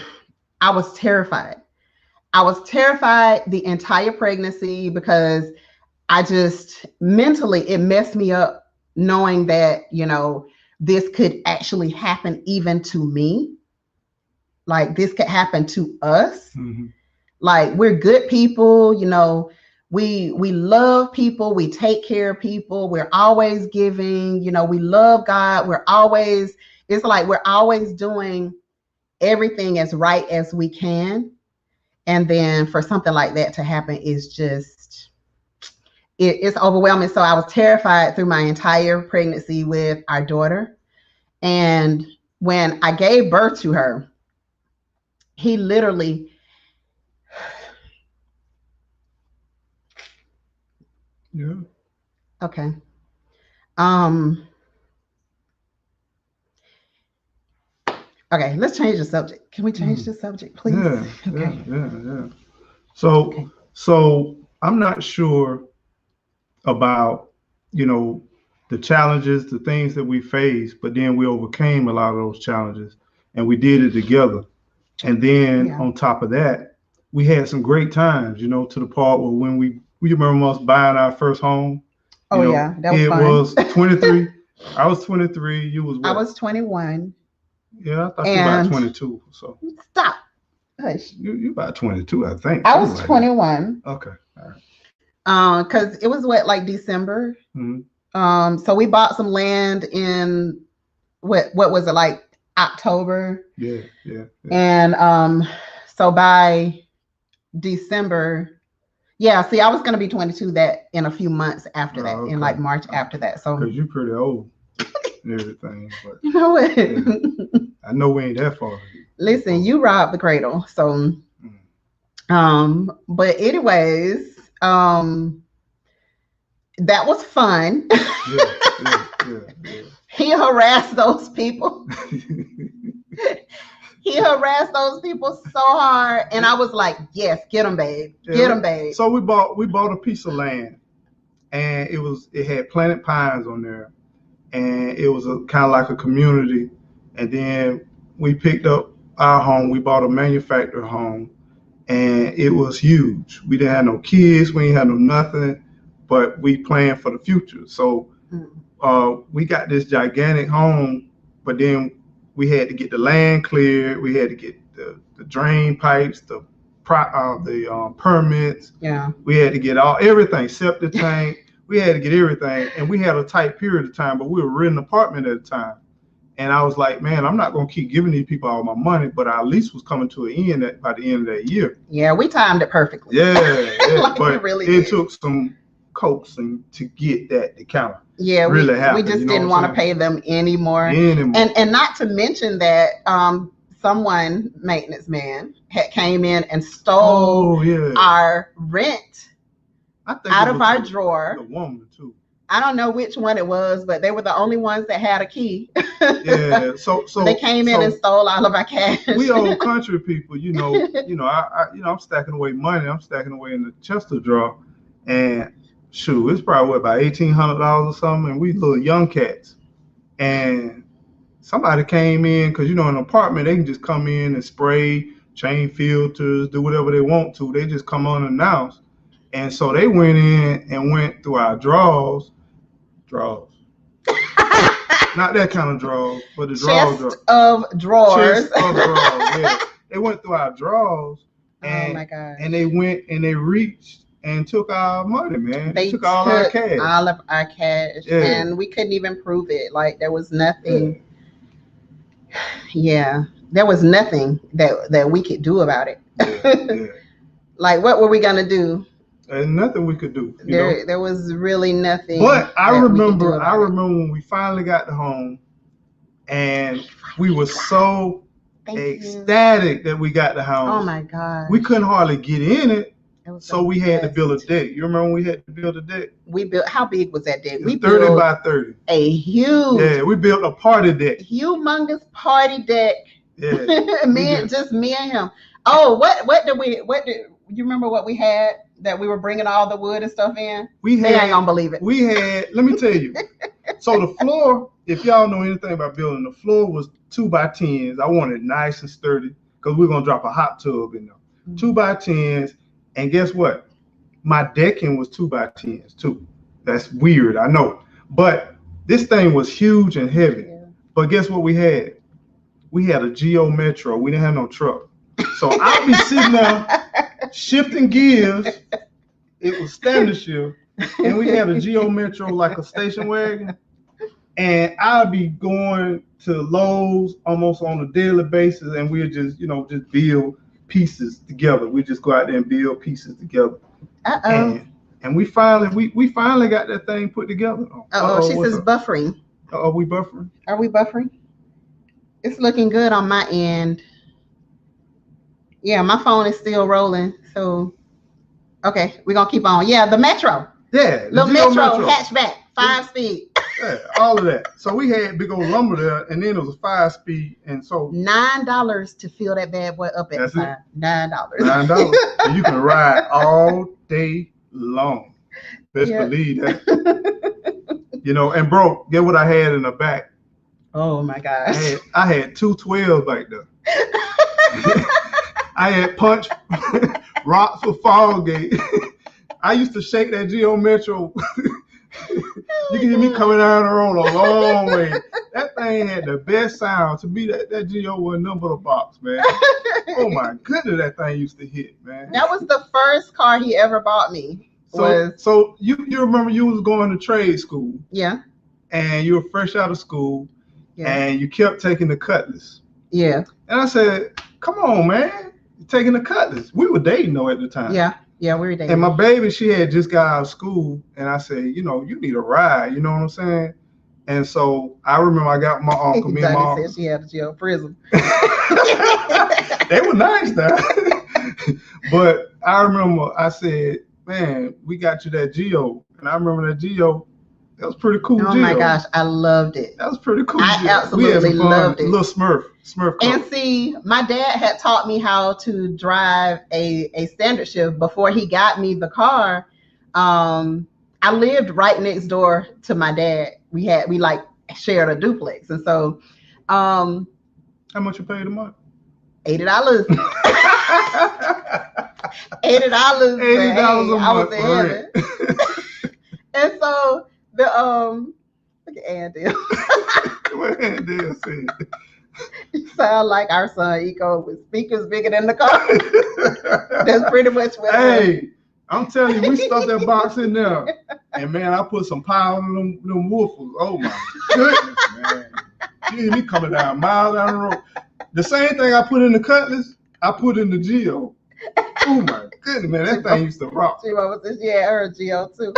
was terrified. I was terrified the entire pregnancy because I just mentally, it messed me up knowing that, this could actually happen even to me. Like this could happen to us. Mm-hmm. Like we're good people, we love people, we take care of people, we're always giving, we love God, it's like we're always doing everything as right as we can. And then for something like that to happen is just, it's overwhelming. So I was terrified through my entire pregnancy with our daughter. And when I gave birth to her, he literally, yeah. Okay. Okay, let's change the subject. Can we change the subject, please? Yeah. Okay. Yeah. So I'm not sure about, the challenges, the things that we faced, but then we overcame a lot of those challenges and we did it together. And then on top of that, we had some great times, to the part where when we remember us buying our first home. That was it fun. Was 23. I was 23. You was what? I was 21. Yeah, I thought you were about 22. So stop. Hush. You about 22, I think. I was 21. Okay. All right. Because it was like December. Mm-hmm. So we bought some land in what was it, like October? Yeah. And so by December, see, I was gonna be 22 that in a few months after that, in like March after that. So because you're pretty old and everything, but you know what? I know we ain't that far. Listen, you robbed the cradle. So but anyways, that was fun. Yeah. He harassed those people. He harassed those people so hard, and I was like, "Yes, get them, babe. Get them, babe." So we bought a piece of land, and it had planted pines on there, and it was a kind of like a community. And then we picked up our home. We bought a manufactured home, and it was huge. We didn't have no kids. We didn't have no nothing, but we planned for the future. So we got this gigantic home, but then we had to get the land cleared. We had to get the drain pipes, the permits. Yeah. We had to get everything, septic tank. We had to get everything, and we had a tight period of time, but we were renting an apartment at the time. And I was like, man, I'm not going to keep giving these people all my money, but our lease was coming to an end by the end of that year. Yeah, we timed it perfectly. Yeah. Like but really it took some coaxing to get that to count. Yeah, really happen. We just didn't want to pay them anymore. And not to mention that someone, maintenance man, came in and stole our rent out of our drawer. The woman too. I don't know which one it was, but they were the only ones that had a key. Yeah, so they came in and stole all of our cash. We old country people, I'm stacking away money. I'm stacking away in the Chester drawer, and shoot, it's probably what, about $1,800 or something, and we little young cats. And somebody came in because in an apartment they can just come in and spray, change filters, do whatever they want to. They just come unannounced. And so they went in and went through our drawers. Not that kind of drawers, but the drawers. Chest of drawers. Chest of drawers, yeah. They went through our drawers. Oh my God. And they went and they reached and took our money, man. They took all our cash. All of our cash. Yeah. And we couldn't even prove it. Like there was nothing. Yeah. There was nothing that we could do about it. Yeah. Like what were we gonna do? There's nothing we could do. There was really nothing. But I remember when we finally got to home and we were so ecstatic that we got the house. Oh my God. We couldn't hardly get in it. So we had to build a deck. You remember when we had to build a deck? We built, how big was that deck? We built 30 by 30. A huge. Yeah, we built a party deck. Humongous party deck. Yeah. me and him. Oh, what did you remember what we had that we were bringing all the wood and stuff in? They ain't gonna believe it. We had, let me tell you. So the floor, if y'all know anything about building, the floor was 2 by 10s. I wanted it nice and sturdy because we're gonna drop a hot tub in there. 2 by 10s, and guess what? My decking was 2 by 10s too. That's weird, I know. But this thing was huge and heavy. Yeah. But guess what we had? We had a Geo Metro. We didn't have no truck. So I'll be sitting there shifting gears. It was standard shift. And we had a Geo Metro like a station wagon. And I'll be going to Lowe's almost on a daily basis. And we'll just, just build pieces together. We just go out there and build pieces together. And we finally got that thing put together. She says buffering. Are we buffering? Are we buffering? It's looking good on my end. Yeah, my phone is still rolling. So, okay, we're going to keep on. Yeah, the Metro. Yeah. The Metro hatchback, 5-speed. Yeah, all of that. So we had big old lumber there, and then it was a 5-speed. And so $9 to fill that bad boy up at the time. $9. $9. And you can ride all day long. Best believe that. And bro, get what I had in the back. Oh my gosh. I had 2 12s back there. I had punch rocks for fall gate. I used to shake that Geo Metro. You can hear me coming down the road a long way. That thing had the best sound. To me, that Geo was nothing but a box, man. Oh my goodness, that thing used to hit, man. That was the first car he ever bought me. So you remember you was going to trade school. Yeah. And you were fresh out of school. Yeah. And you kept taking the Cutlass. Yeah. And I said, come on, man. You're taking the Cutlass. We were dating though at the time. Yeah. Yeah, we were dating. And my baby, she had just got out of school. And I said, you need a ride. You know what I'm saying? And so I remember I got my uncle, me and my uncle. Said she had a Geo Prism. They were nice though. But I remember I said, man, we got you that Geo. And I remember that Geo. That was pretty cool. Oh my gosh, I loved it. That was pretty cool. I absolutely loved it. Little Smurf. And see, my dad had taught me how to drive a standard shift before he got me the car. I lived right next door to my dad. We like shared a duplex, and so. How much you paid a month? $80. $80. $80 a month. I was in heaven. And so. Look at Andale. What Andale said? You sound like our son Eco with speakers bigger than the car. That's pretty much what. Hey, I'm telling you, we stuffed that box in there, and man, I put some power in them woofers. Oh my goodness, man! You hear me coming down miles down the road. The same thing I put in the Cutlass, I put in the Geo. Oh my goodness, man, that thing used to rock. Yeah, her Geo too.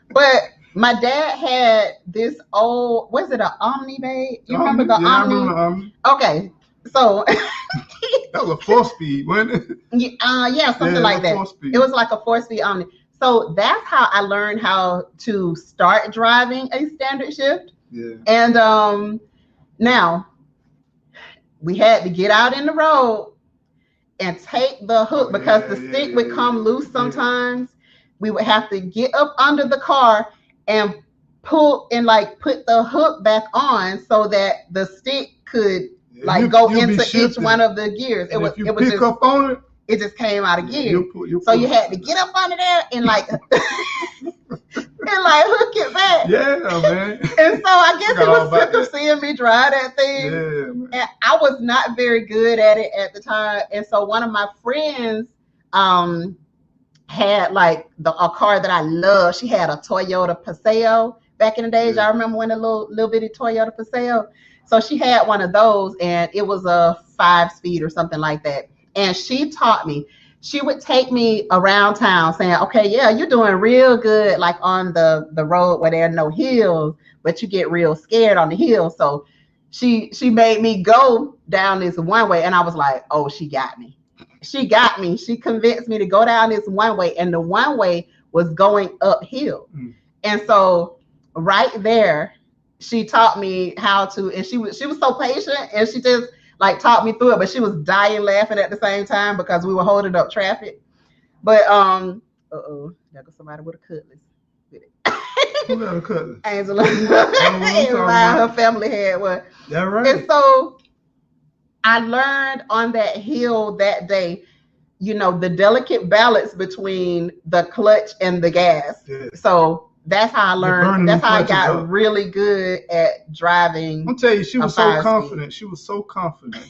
But my dad had this old, was it an Omni, babe? You remember the Omni? I remember the Omni. Okay, so that was a 4-speed, wasn't it? Yeah, something like that. 4-speed. It was like a 4-speed Omni. So that's how I learned how to start driving a standard shift. Yeah. And now we had to get out in the road and take the hook because the stick would come loose sometimes. we would have to get up under the car and pull and like put the hook back on so that the stick could like go into each one of the gears. It was pick up on it. It just came out of gear. So you had to get up under there and like and like hook it back. Yeah, man. And so I guess it was sick of seeing me drive that thing. Yeah, man. And I was not very good at it at the time. And so one of my friends had like a car that I love. She had a Toyota Paseo back in the days. Y'all remember when the little bitty Toyota Paseo? So she had one of those, and it was a 5-speed or something like that. And she taught me. She would take me around town saying, okay, yeah, you're doing real good like on the road where there are no hills, but you get real scared on the hills. So she made me go down this one way, and I was like, oh, she got me. She got me. She convinced me to go down this one way, and the one way was going uphill. And so right there, she taught me how to, and she was so patient, and she just like taught me through it, but she was dying laughing at the same time because we were holding up traffic. But there goes somebody with a cutlass. Who got a cutlass? Angela. Her family had one. That right. And so I learned on that hill that day, you know, the delicate balance between the clutch and the gas. Yeah. So that's how I learned. That's how I got really good at driving. I'll tell you, she was so confident. She was so confident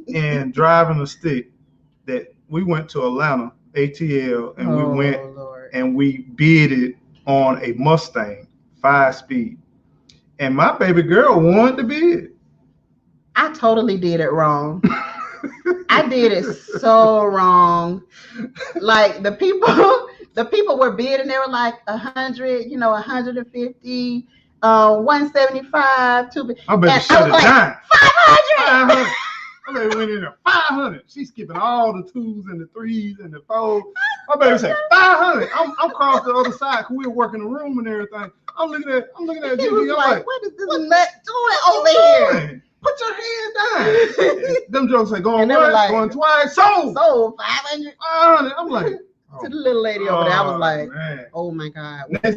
in driving a stick that we went to Atlanta, ATL, and we went and we bidded on a Mustang 5-speed. And my baby girl wanted to bid. I totally did it wrong. I did it so wrong. Like the people were bidding. They were like 100, 150, 175, 2. I bet shut it down. 500. I bet went in there 500. She's skipping all the 2s and the 3s and the 4s. My baby said 500. I'm across the other side because we were working the room and everything. I'm looking at Gigi. I'm like, what is this nut doing over here? Put your hand down. Them jokes say going once, like, going twice. Sold 500. I'm like, to the little lady over there, I was like, man. Oh my God. Next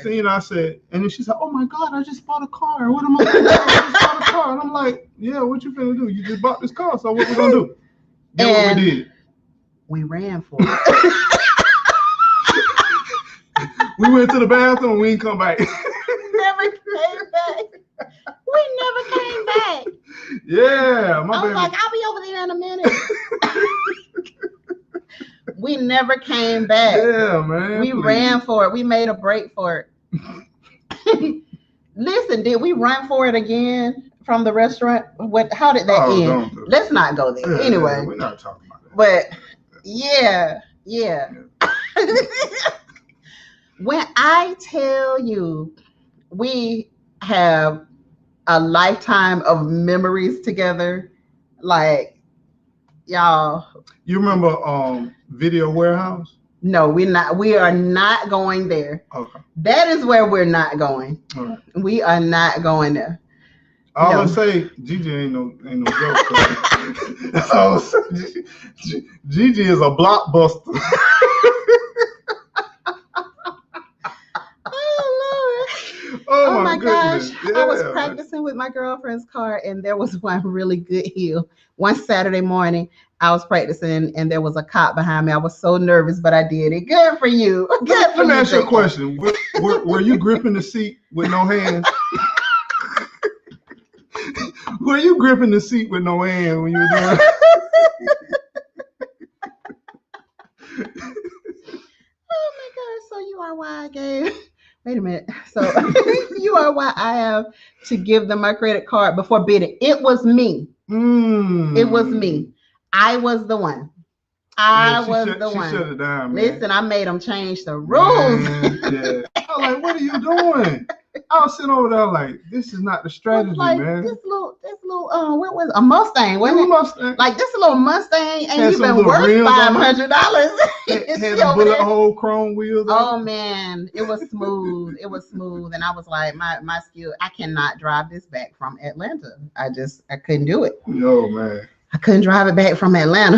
thing you know, I said, and then she said, oh my God, I just bought a car. What am I going to do? I just bought a car. And I'm like, yeah, what you finna do? You just bought this car, so what we gonna do? Guess what we did? We ran for it. We went to the bathroom and we didn't come back. Never came back. We never came back. Yeah, I was like, I'll be over there in a minute. We never came back. Yeah, man. We ran for it. We made a break for it. Listen, did we run for it again from the restaurant? How did that end? Let's not go there. Anyway. We're not talking about that. But yeah. When I tell you we have a lifetime of memories together, like y'all. You remember Video Warehouse? No, we are not going there. Okay. That is where we're not going. Right. We are not going there. All I say, Gigi ain't no joke. That's all I say. Gigi is a blockbuster. Oh my gosh. Yeah, I was practicing with my girlfriend's car, and there was one really good hill. One Saturday morning, I was practicing, and there was a cop behind me. I was so nervous, but I did it. Good for you. Let me ask you a question. Were you gripping the seat with no hands? Were you gripping the seat with no hands when you were doing it? Oh my gosh. So you are why I gave... Wait a minute. So you are why I have to give them my credit card before bidding. It was me. It was me. I was the one. I was the one. Shut it down, man. Listen, I made them change the rules. Yeah. I was like, what are you doing? I was sitting over there like, this is not the strategy, like, man. This little, what was it? A Mustang, wasn't it? Mustang. Like this little Mustang ain't even worth $500. Had the bullet hole chrome wheels. Oh man, it was smooth. It was smooth, and I was like, my skill. I cannot drive this back from Atlanta. I couldn't do it. No man. I couldn't drive it back from Atlanta.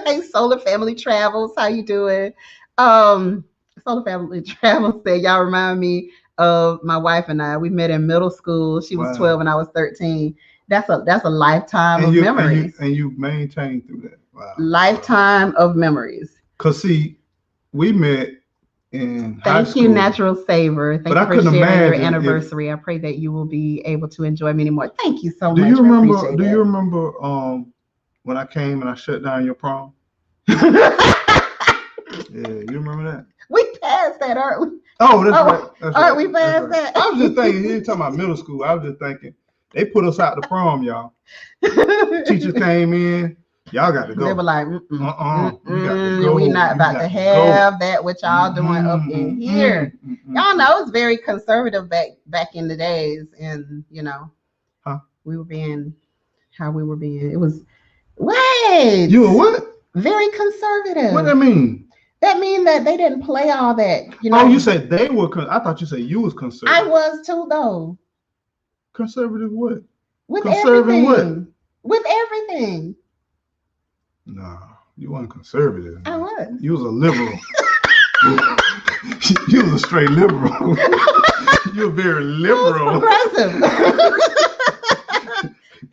Hey, Solar Family Travels, how you doing? Solar Family Travel said, y'all remind me of my wife and I. We met in middle school. She was Wow. 12 and I was 13. That's a lifetime And of you and memories. you maintained through that. Wow. Lifetime of memories. Cause see, we met in high Thank you, school, Natural Saver. but Thank I you for couldn't sharing your imagine if. anniversary. I pray that you will be able to enjoy many more. Thank you so Do you much. I remember? appreciate Do you that. remember when I came and I shut down your prom? Yeah, you remember that? We passed that, aren't we? Oh, that's right. That's Aren't right. we That's past right. that? I was just thinking. You talking about middle school? I was just thinking they put us out to prom, y'all. Teachers came in. Y'all got to They were go. like, You got to go. we not You about got to to go. have that what y'all doing up in here. Y'all know it's very conservative back in the days, and Huh? we were being how we were being. It was wait. You were what? Very conservative. What that mean? That mean that they didn't play all that. Oh, you said they were. I thought you said you was conservative. I was too, though. Conservative what? With Conservative everything. what? With everything. No, you weren't conservative. I was. You was a liberal. You was a straight liberal. You were very liberal. I was progressive.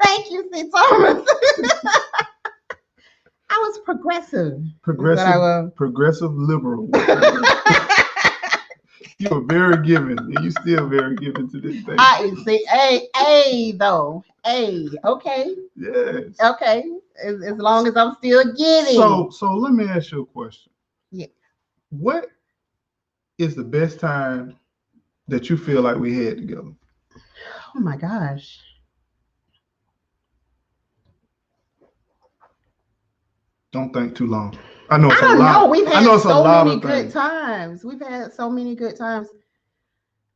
Thank you, C. Thomas. I was progressive. Progressive liberal. You were very giving, and you still very giving to this day. I see. Though. Okay. Yes. Okay. As long as I'm still giving. So let me ask you a question. Yeah. What is the best time that you feel like we had together? Oh my gosh. Don't think too long. I know it's I don't a lot. know. We've had I know it's a so lot many of good things. times. We've had so many good times.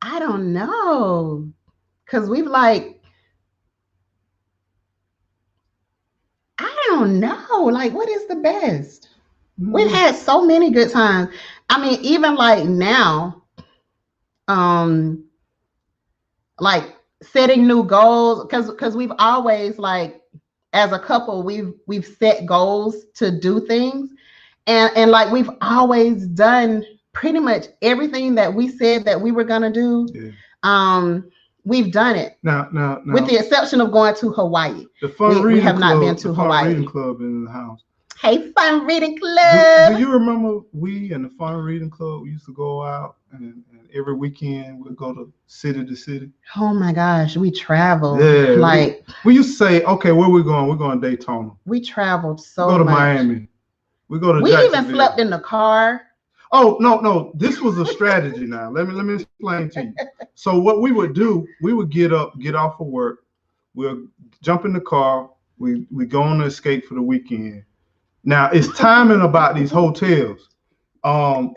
I don't know. Because we've I don't know. Like, what is the best? We've had so many good times. I mean, even like now, like setting new goals, because we've always as a couple, we've set goals to do things, and like we've always done pretty much everything that we said that we were gonna do. Yeah. We've done it. Now, with the exception of going to Hawaii. The fun we reading have club, not been to the Hawaii. Fun reading club in the house. Hey, fun reading club. Do you remember we and the fun reading club, we used to go out and every weekend we'd go to city. Oh my gosh, we traveled. Yeah, we used to say, okay, where we going? We're going to Daytona. We traveled so much. We go to much. Miami. We go to We Jacksonville. even slept in the car. Oh no! This was a strategy. Now let me explain to you. So what we would do, we would get off of work, we'll jump in the car, we go on the escape for the weekend. Now it's timing about these hotels.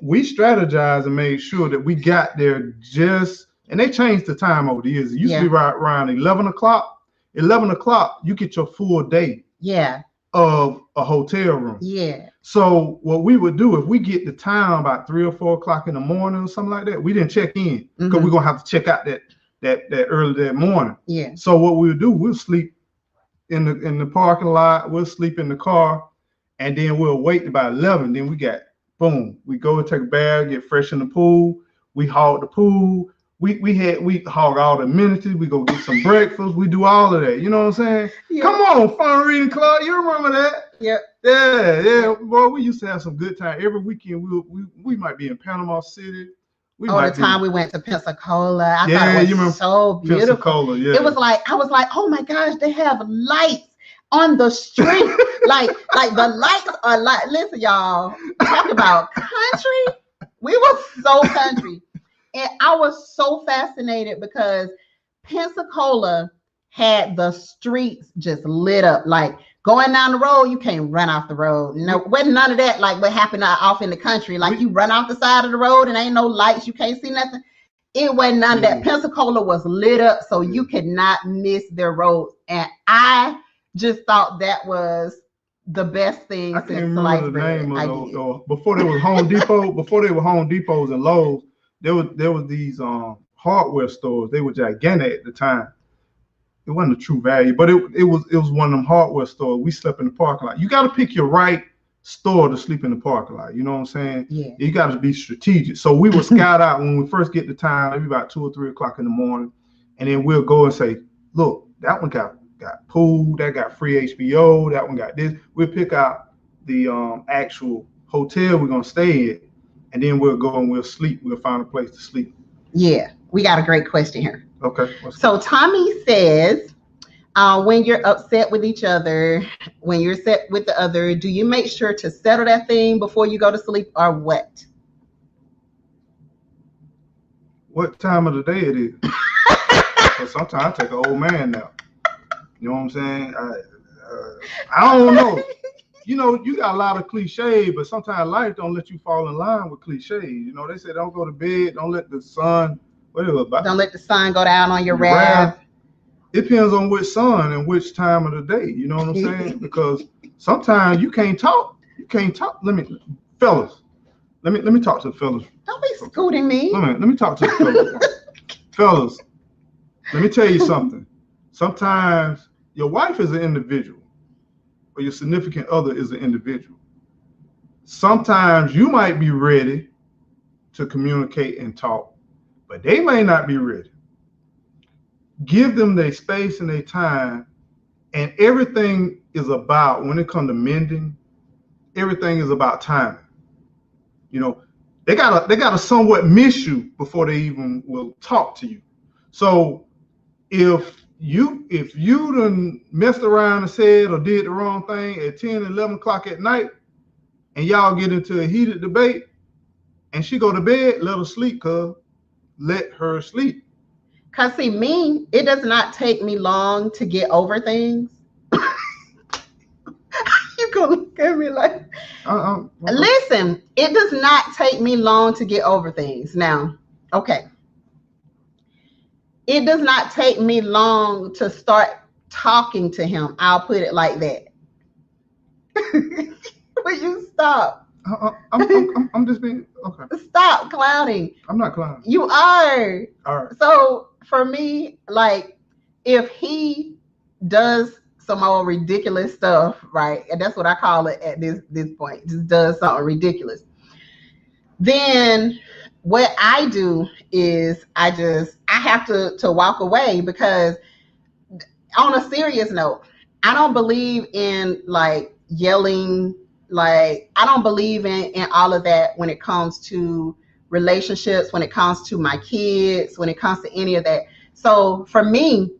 We strategized and made sure that we got there and they changed the time over the years. It used to be right around 11 o'clock. 11 o'clock, you get your full day. Yeah. Of a hotel room. Yeah. So what we would do if we get the time about 3 or 4 o'clock in the morning or something like that, we didn't check in because we're gonna have to check out that early that morning. Yeah. So what we would do, we'll sleep in the parking lot, we'll sleep in the car, and then we'll wait about 11. Then we go and take a bath, get fresh in the pool. We hog the pool. We hog all the amenities. We go get some breakfast. We do all of that. You know what I'm saying? Yeah. Come on, fun reading club. You remember that? Yeah. Yeah. Boy, we used to have some good time. Every weekend we might be in Panama City. The time we went to Pensacola. I thought it was so beautiful. Pensacola, yeah. It was I was like, oh my gosh, they have lights on the street. like the lights are listen, y'all. Talk about country. We were so country. And I was so fascinated because Pensacola had the streets just lit up. Like going down the road, you can't run off the road. No, wasn't none of that like what happened off in the country. Like you run off the side of the road and ain't no lights, you can't see nothing. It wasn't none of that. Pensacola was lit up, so you could not miss their roads. And I just thought that was the best thing I since can't remember the name of those. Before there was Home Depot, before there were Home Depots and Lowe's, there was these hardware stores. They were gigantic at the time. It wasn't a true value, but it was one of them hardware stores. We slept in the parking lot. You got to pick your right store to sleep in the parking lot. You know what I'm saying? Yeah. You got to be strategic. So we will scout out when we first get the time, maybe about 2 or 3 o'clock in the morning, and then we'll go and say, look, that one got pool, that got free HBO, that one got this. We'll pick out the actual hotel we're gonna stay at, and then we'll go and we'll sleep. We'll find a place to sleep. Yeah, we got a great question here. Okay. So Tommy says, when you're upset with each other, when you're upset with the other, do you make sure to settle that thing before you go to sleep, or what? What time of the day it is? Because sometimes I take an old man now. You know what I'm saying? I don't know. You know, you got a lot of cliches, but sometimes life don't let you fall in line with cliches. You know, they say don't go to bed, don't let the sun, whatever. Don't let the sun go down on your wrath. wrath. It depends on which sun and which time of the day. You know what I'm saying? Because sometimes you can't talk. You can't talk. Fellas, let me talk to the fellas. Don't be scooting me. Let me talk to the fellas. Fellas, let me tell you something. Sometimes your wife is an individual, or your significant other is an individual. Sometimes you might be ready to communicate and talk, but they may not be ready. Give them their space and their time, and everything is about, when it comes to mending, everything is about timing. You know, they gotta somewhat miss you before they even will talk to you. So if you done messed around and said or did the wrong thing at 10, 11 o'clock at night, and y'all get into a heated debate, and she go to bed, let her sleep, cuz. Let her sleep. Cause see, me, it does not take me long to get over things. You gonna look at me like, listen, it does not take me long to get over things. Now, okay. It does not take me long to start talking to him. I'll put it like that. Will you stop? I'm just being, okay. Stop clowning. I'm not clowning. You are. All right. So for me, like, if he does some more ridiculous stuff, right, and that's what I call it at this point, just does something ridiculous, then what I do is I have to walk away, because on a serious note, I don't believe in like yelling. Like, I don't believe in all of that when it comes to relationships, when it comes to my kids, when it comes to any of that. So for me,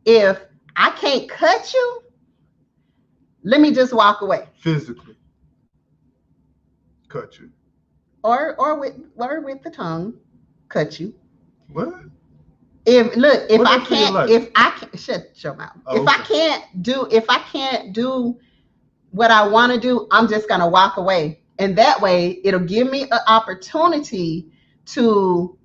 if I can't cut you, let me just walk away. Physically cut you. Or with the tongue, cut you. What? If what I can't, like? If I can't, shut your mouth. Oh, if I can't do what I want to do, I'm just gonna walk away, and that way it'll give me an opportunity to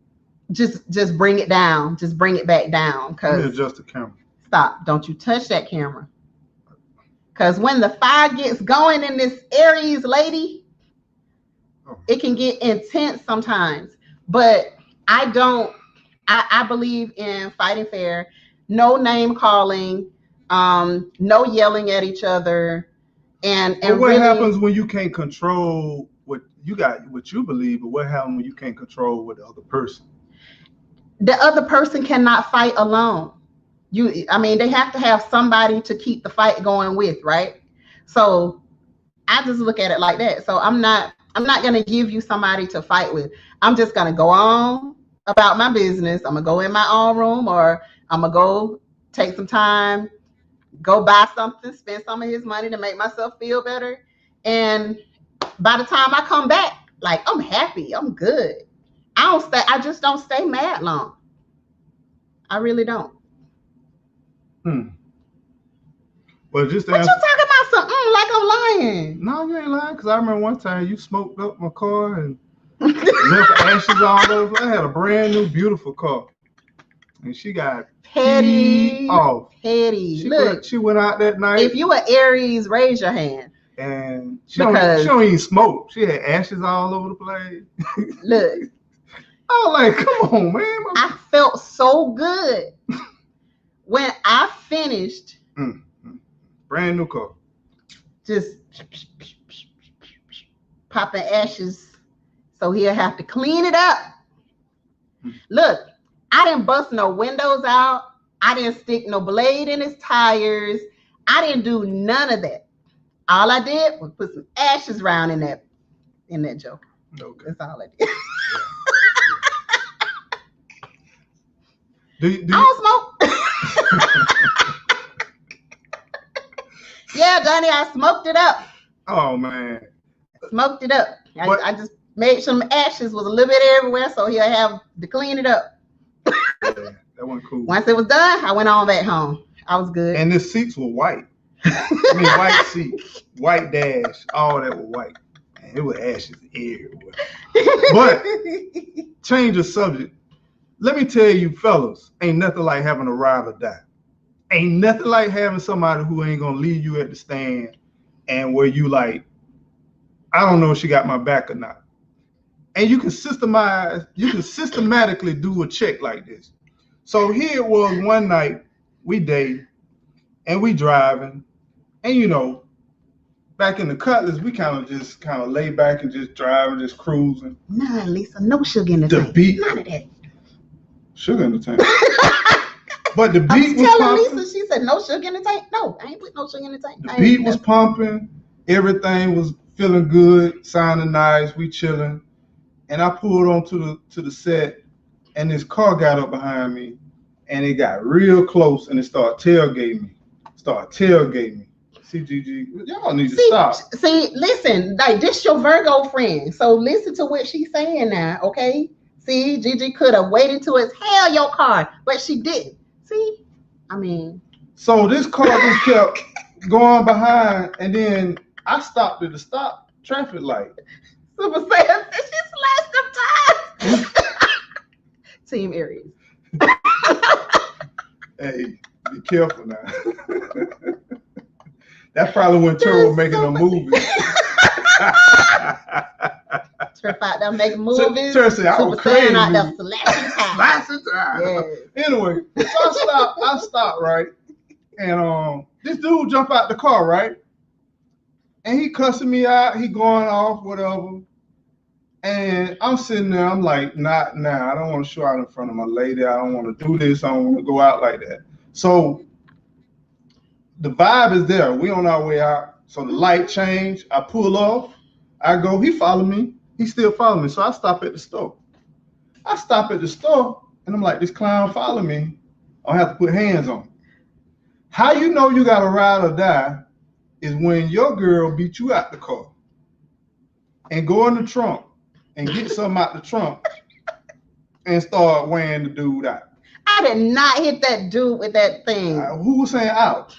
just bring it down, just bring it back down. Let me adjust the camera. Stop! Don't you touch that camera, because when the fire gets going in this Aries lady, it can get intense sometimes. But I don't. I believe in fighting fair, no name calling, no yelling at each other. And what really happens when you can't control what you believe, but what happens when you can't control what the other person? The other person cannot fight alone. They have to have somebody to keep the fight going with, right? So I just look at it like that. So I'm not gonna give you somebody to fight with. I'm just gonna go on about my business. I'm gonna go in my own room, or I'm gonna go take some time, go buy something, spend some of his money to make myself feel better. And by the time I come back, like, I'm happy, I'm good. I just don't stay mad long. I really don't. Well, just what you talking about? Something like I'm lying? No, you ain't lying. Because I remember one time you smoked up my car and left ashes all over. I had a brand new, beautiful car, and she got petty off. Petty. She went out that night. If you were Aries, raise your hand. And she don't even smoke. She had ashes all over the place. Look, I was like, come on, man. I felt so good when I finished. Brand new car. Just popping ashes, so he'll have to clean it up. Look, I didn't bust no windows out. I didn't stick no blade in his tires. I didn't do none of that. All I did was put some ashes around in that joker. Okay. That's all I did. Do I don't smoke. Yeah, Johnny, I smoked it up. Oh man. Smoked it up. I just made some ashes was a little bit everywhere, so he'll have to clean it up. Yeah, that wasn't cool. Once it was done, I went on back home. I was good. And the seats were white. I mean, white seats, white dash, all that was white. And it was ashes everywhere. But change the subject. Let me tell you, fellas, ain't nothing like having a ride or die. Ain't nothing like having somebody who ain't gonna leave you at the stand and where you like, I don't know if she got my back or not. And you can systematically do a check like this. So here it was one night, we dating and we driving, and you know, back in the Cutlass, we kind of lay back and just driving, just cruising. Nah, Lisa, no sugar in the tank. Beat, none of that. Sugar in the tank. But the beat was telling pumping. Lisa, she said no sugar in the tank. No, I ain't put no sugar in the tank. The beat was pumping. Everything was feeling good, sounding nice. We chilling, and I pulled on to the set, and this car got up behind me, and it got real close, and it started tailgating me. See, Gigi, y'all need to stop. See, listen, like this your Virgo friend, so listen to what she's saying now, okay? See, Gigi could have waited till it's hell your car, but she didn't. See, I mean. So this car just kept going behind, and then I stopped at the stop traffic light. Super Saiyan, she slashed them tires. Team Aries. Hey, be careful now. That's probably when Turbo was making a movie. Turf out there making movies. Turf said, I was crazy. Out there slashing tires. Yeah. Anyway, so I stopped, right? And this dude jumped out the car, right? And he cussing me out. He going off, whatever. And I'm sitting there. I'm like, not now. I don't want to show out in front of my lady. I don't want to do this. I don't want to go out like that. So the vibe is there. We on our way out. So the light change. I pull off. I go. He follow me. He still follow me. So I stop at the store. And I'm like, this clown follow me. I'll have to put hands on him. How you know you got to ride or die is when your girl beat you out the car and go in the trunk and get something out the trunk and start weighing the dude out. I did not hit that dude with that thing. Who was saying out?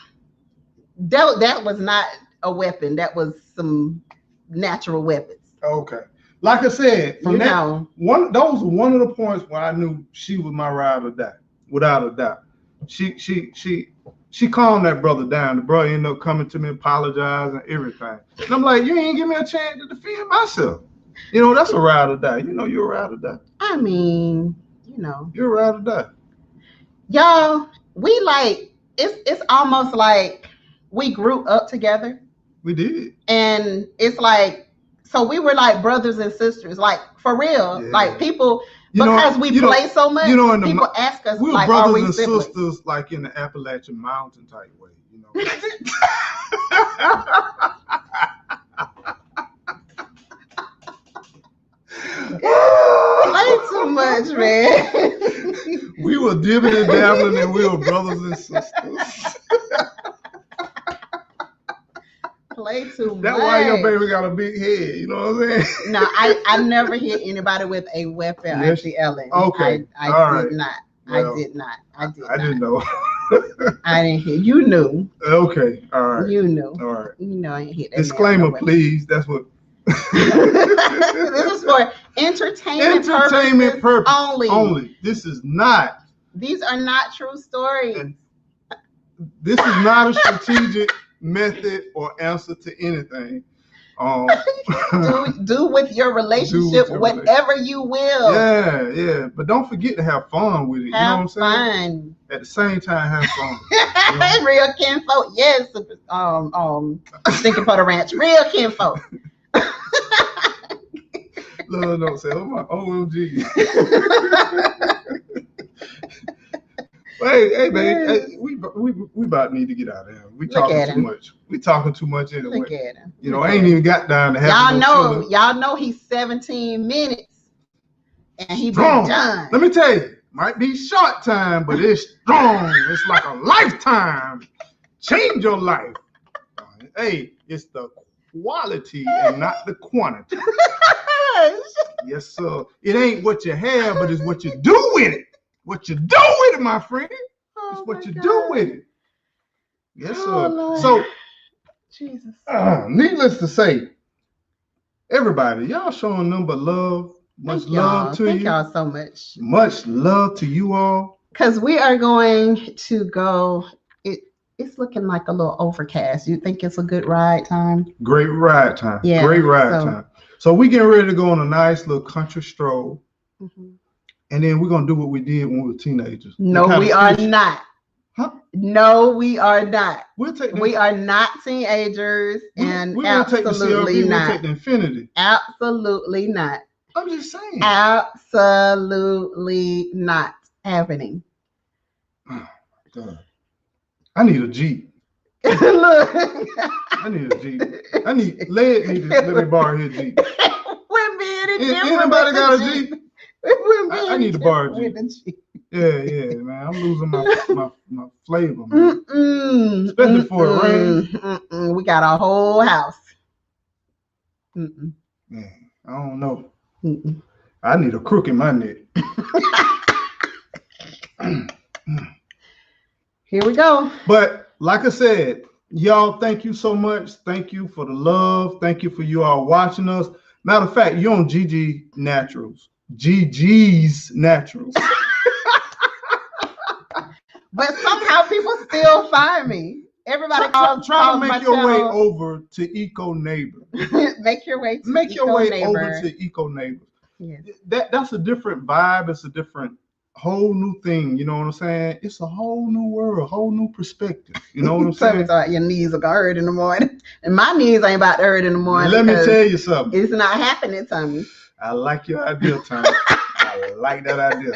That was not a weapon. That was some natural weapons. Okay. Like I said, from those were one of the points where I knew she was my ride or die, without a doubt. She calmed that brother down. The brother ended up coming to me, apologizing, everything. And I'm like, you ain't give me a chance to defend myself. You know, that's a ride or die. You know, you're a ride or die. I mean, you know. You're a ride or die. Y'all, we like, it's almost like we grew up together. We did. And it's like, so we were like brothers and sisters, like for real. Yeah. Like people, because we play so much, people ask us, we were like, brothers are we and siblings? Sisters, like in the Appalachian Mountain type way, you know. Play too much, man. We were dibbing and dabbling, and we were brothers and sisters. Play too much. That's why your baby got a big head. You know what I'm saying? No, I never hit anybody with a weapon, yes. Auntie Ellen. Okay. I did not. Well, I did not. I didn't know. I didn't hit. You knew. Okay. All right. You knew. All right. You know I ain't hit that. Disclaimer, please. That's what. This is for entertainment purposes only. Only. This is not. These are not true stories. This is not a strategic method or answer to anything. Do with your relationship whatever you will. Yeah. But don't forget to have fun with it. Have you know what I'm saying? Fun. At the same time, have fun. You know? Real kinfolk, yes. Thinking for the ranch. Real kinfolk. Love don't say, oh my OMG. Hey, babe, hey, we about need to get out of here. We talking too much. We talking too much anyway. Look at him. You know, I ain't even got down to having y'all know he's 17 minutes and he be strong. done. Let me tell you, might be short time, but it's strong. It's like a lifetime. Change your life. Hey, it's the quality and not the quantity. Yes, sir. It ain't what you have, but it's what you do with it. What you do with it, my friend. It's what you do with it. Yes, sir. Lord. So, Jesus. Needless to say, everybody, y'all showing them but love. Much love to you. Thank y'all so much. Much love to you all. Because we are going to go. It's looking like a little overcast. You think it's a good ride time? Great ride time. Yeah. Great ride time. So we getting ready to go on a nice little country stroll. Mm-hmm. And then we're going to do what we did when we were teenagers. No, we are not. Huh? No, we are not. We are not teenagers. And we're absolutely going to take the CRV, not. We'll take the Infinity. Absolutely not. I'm just saying. Absolutely not happening. Oh, God. I need a Jeep. Look. I need a Jeep. Let me borrow his Jeep. Wouldn't be any different. Anybody got a Jeep? I need to borrow a Jeep. Yeah, man. I'm losing my flavor, man. Especially for a rain. We got a whole house. Man, I don't know. I need a crook in my neck. Here we go. But like I said, y'all, thank you so much. Thank you for the love. Thank you for you all watching us. Matter of fact, you're on GGNaturals. GG's Naturals. But somehow people still find me. Everybody try to make your way over to Eco Neighbor. Make your way over to Eco Neighbor. Yes. That's a different vibe. It's a different whole new thing. You know what I'm saying? It's a whole new world, whole new perspective. You know what I'm saying? So your knees are gonna hurt in the morning, and my knees ain't about to hurt in the morning. Let me tell you something. It's not happening, Tommy. I like your idea, Tommy. I like that idea.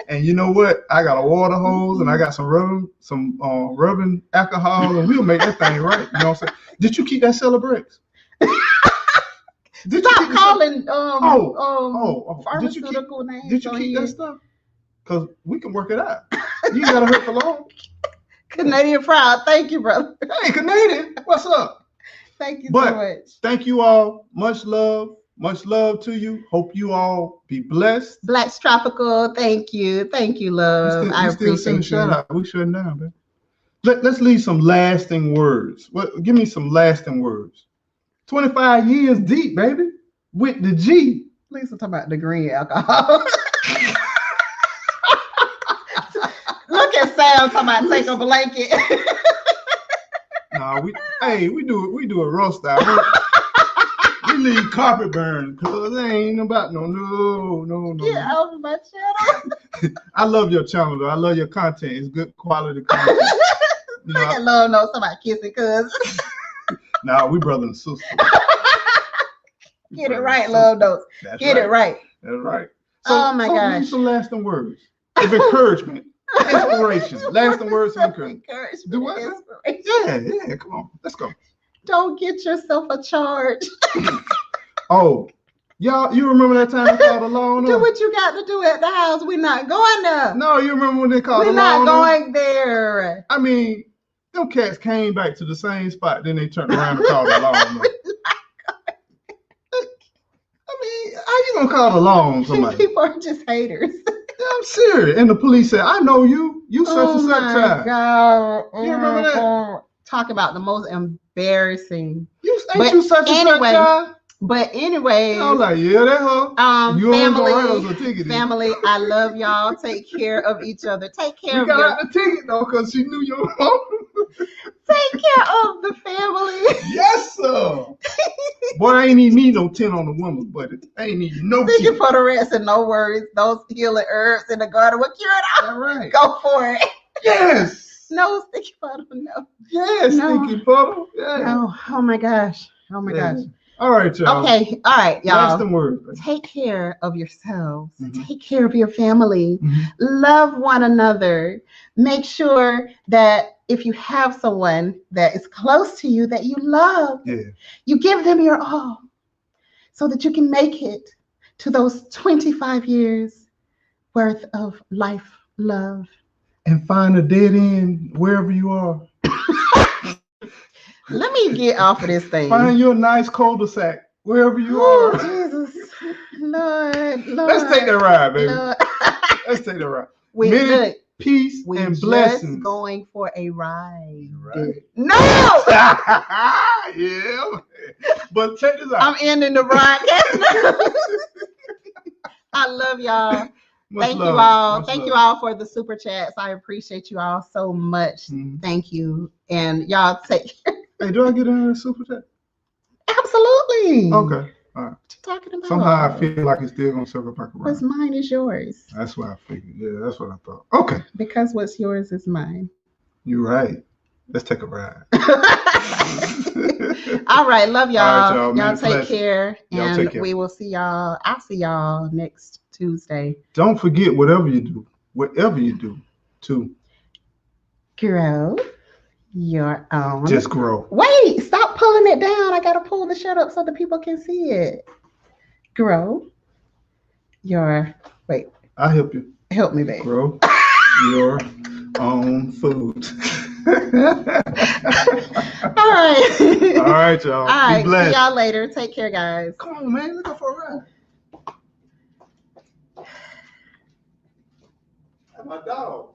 And you know what? I got a water hose and I got some rubbing alcohol, and we'll make that thing right. You know what I'm saying? Did you keep that Celebrex? Stop calling pharmaceutical names. Did you keep that stuff? Because we can work it out. You ain't gotta hurt for long. Canadian proud. Thank you, brother. Hey, Canadian, what's up? Thank you so much. Thank you all. Much love. Much love to you. Hope you all be blessed. Black's Tropical. Thank you. Thank you, love. I appreciate you. Shout out. We shutting down, man. Let's leave some lasting words. Give me some lasting words. 25 years deep, baby. With the G. Please don't talk about the green alcohol. Look at Sam talking about take a blanket. Nah, we do a roast out. We leave carpet burn because it ain't about no. Get over my channel. I love your channel though. I love your content. It's good quality content. You know, I love know somebody kissing cuz. Nah, we brother and sister. Get it right, love notes. Get it right. That's right. Oh my gosh. Some lasting words of encouragement, inspiration. Lasting words of encouragement. Do what? Yeah. Come on, let's go. Don't get yourself a charge. Oh, y'all, you remember that time they called alarm? Do what you got to do at the house. We're not going there. No, you remember when they called alarm? We're not going there. I mean, them cats came back to the same spot, then they turned around and called alarm. I mean, how you gonna call alarm somebody? People are just haters. Yeah, I'm serious. And the police said, "I know you. You such and such time." God. You remember that? Talk about the most embarrassing. You such and such time. But anyway, I was like, yeah, that her. You family, write us a ticket. Family, I love y'all. Take care of each other. Take care of you. We got the ticket though, because she knew your home. Take care of the family. Yes, sir. Boy, I ain't even need no 10 on the women's budget. I ain't need no ticket. Thank you for the rest and no worries. Those healing herbs in the garden will cure it all. All right. Go for it. Yes. No sticky puddle, no. Yes, no. sticky puddle. Yeah. No. Oh my gosh. Oh my gosh. All right, y'all. Okay. All right, Last y'all. them words. Baby. Take care of yourselves. Mhm. Take care of your family. Mhm. Love one another. Make sure that if you have someone that is close to you that you love, Yeah. you give them your all so that you can make it to those 25 years worth of life, love. And find a dead end wherever you are. Let me get off of this thing. Find your nice cul-de-sac wherever you Oh, are. Jesus. Lord, Lord. Let's take that ride, baby. Lord. Let's take that ride. Look, Many peace we and just blessings. going for a ride. Right. No! Yeah. But check this out. I'm ending the broadcast. I love y'all. Thank you all. Thank you all for the super chats. I appreciate you all so much. Thank you. And y'all take care. Hey, do I get a super chat? Absolutely. Okay. All right. What you talking about? Somehow I feel like it's still gonna circle back around. What's mine is yours. That's what I figured. Yeah, that's what I thought. Okay. Because what's yours is mine. You're right. Let's take a ride. All right. Love y'all. All right, y'all. Y'all take care. Y'all and take care. We will see y'all. I'll see y'all next Tuesday. Don't forget, whatever you do, to grow your own. Just grow. Wait, stop pulling it down. I gotta pull the shirt up so the people can see it. Grow your wait. I'll help you. Help me, babe. Grow your own food. All right. All right, y'all. All right. Be blessed. See y'all later. Take care, guys. Come on, man. Let's go for a ride. That's my dog.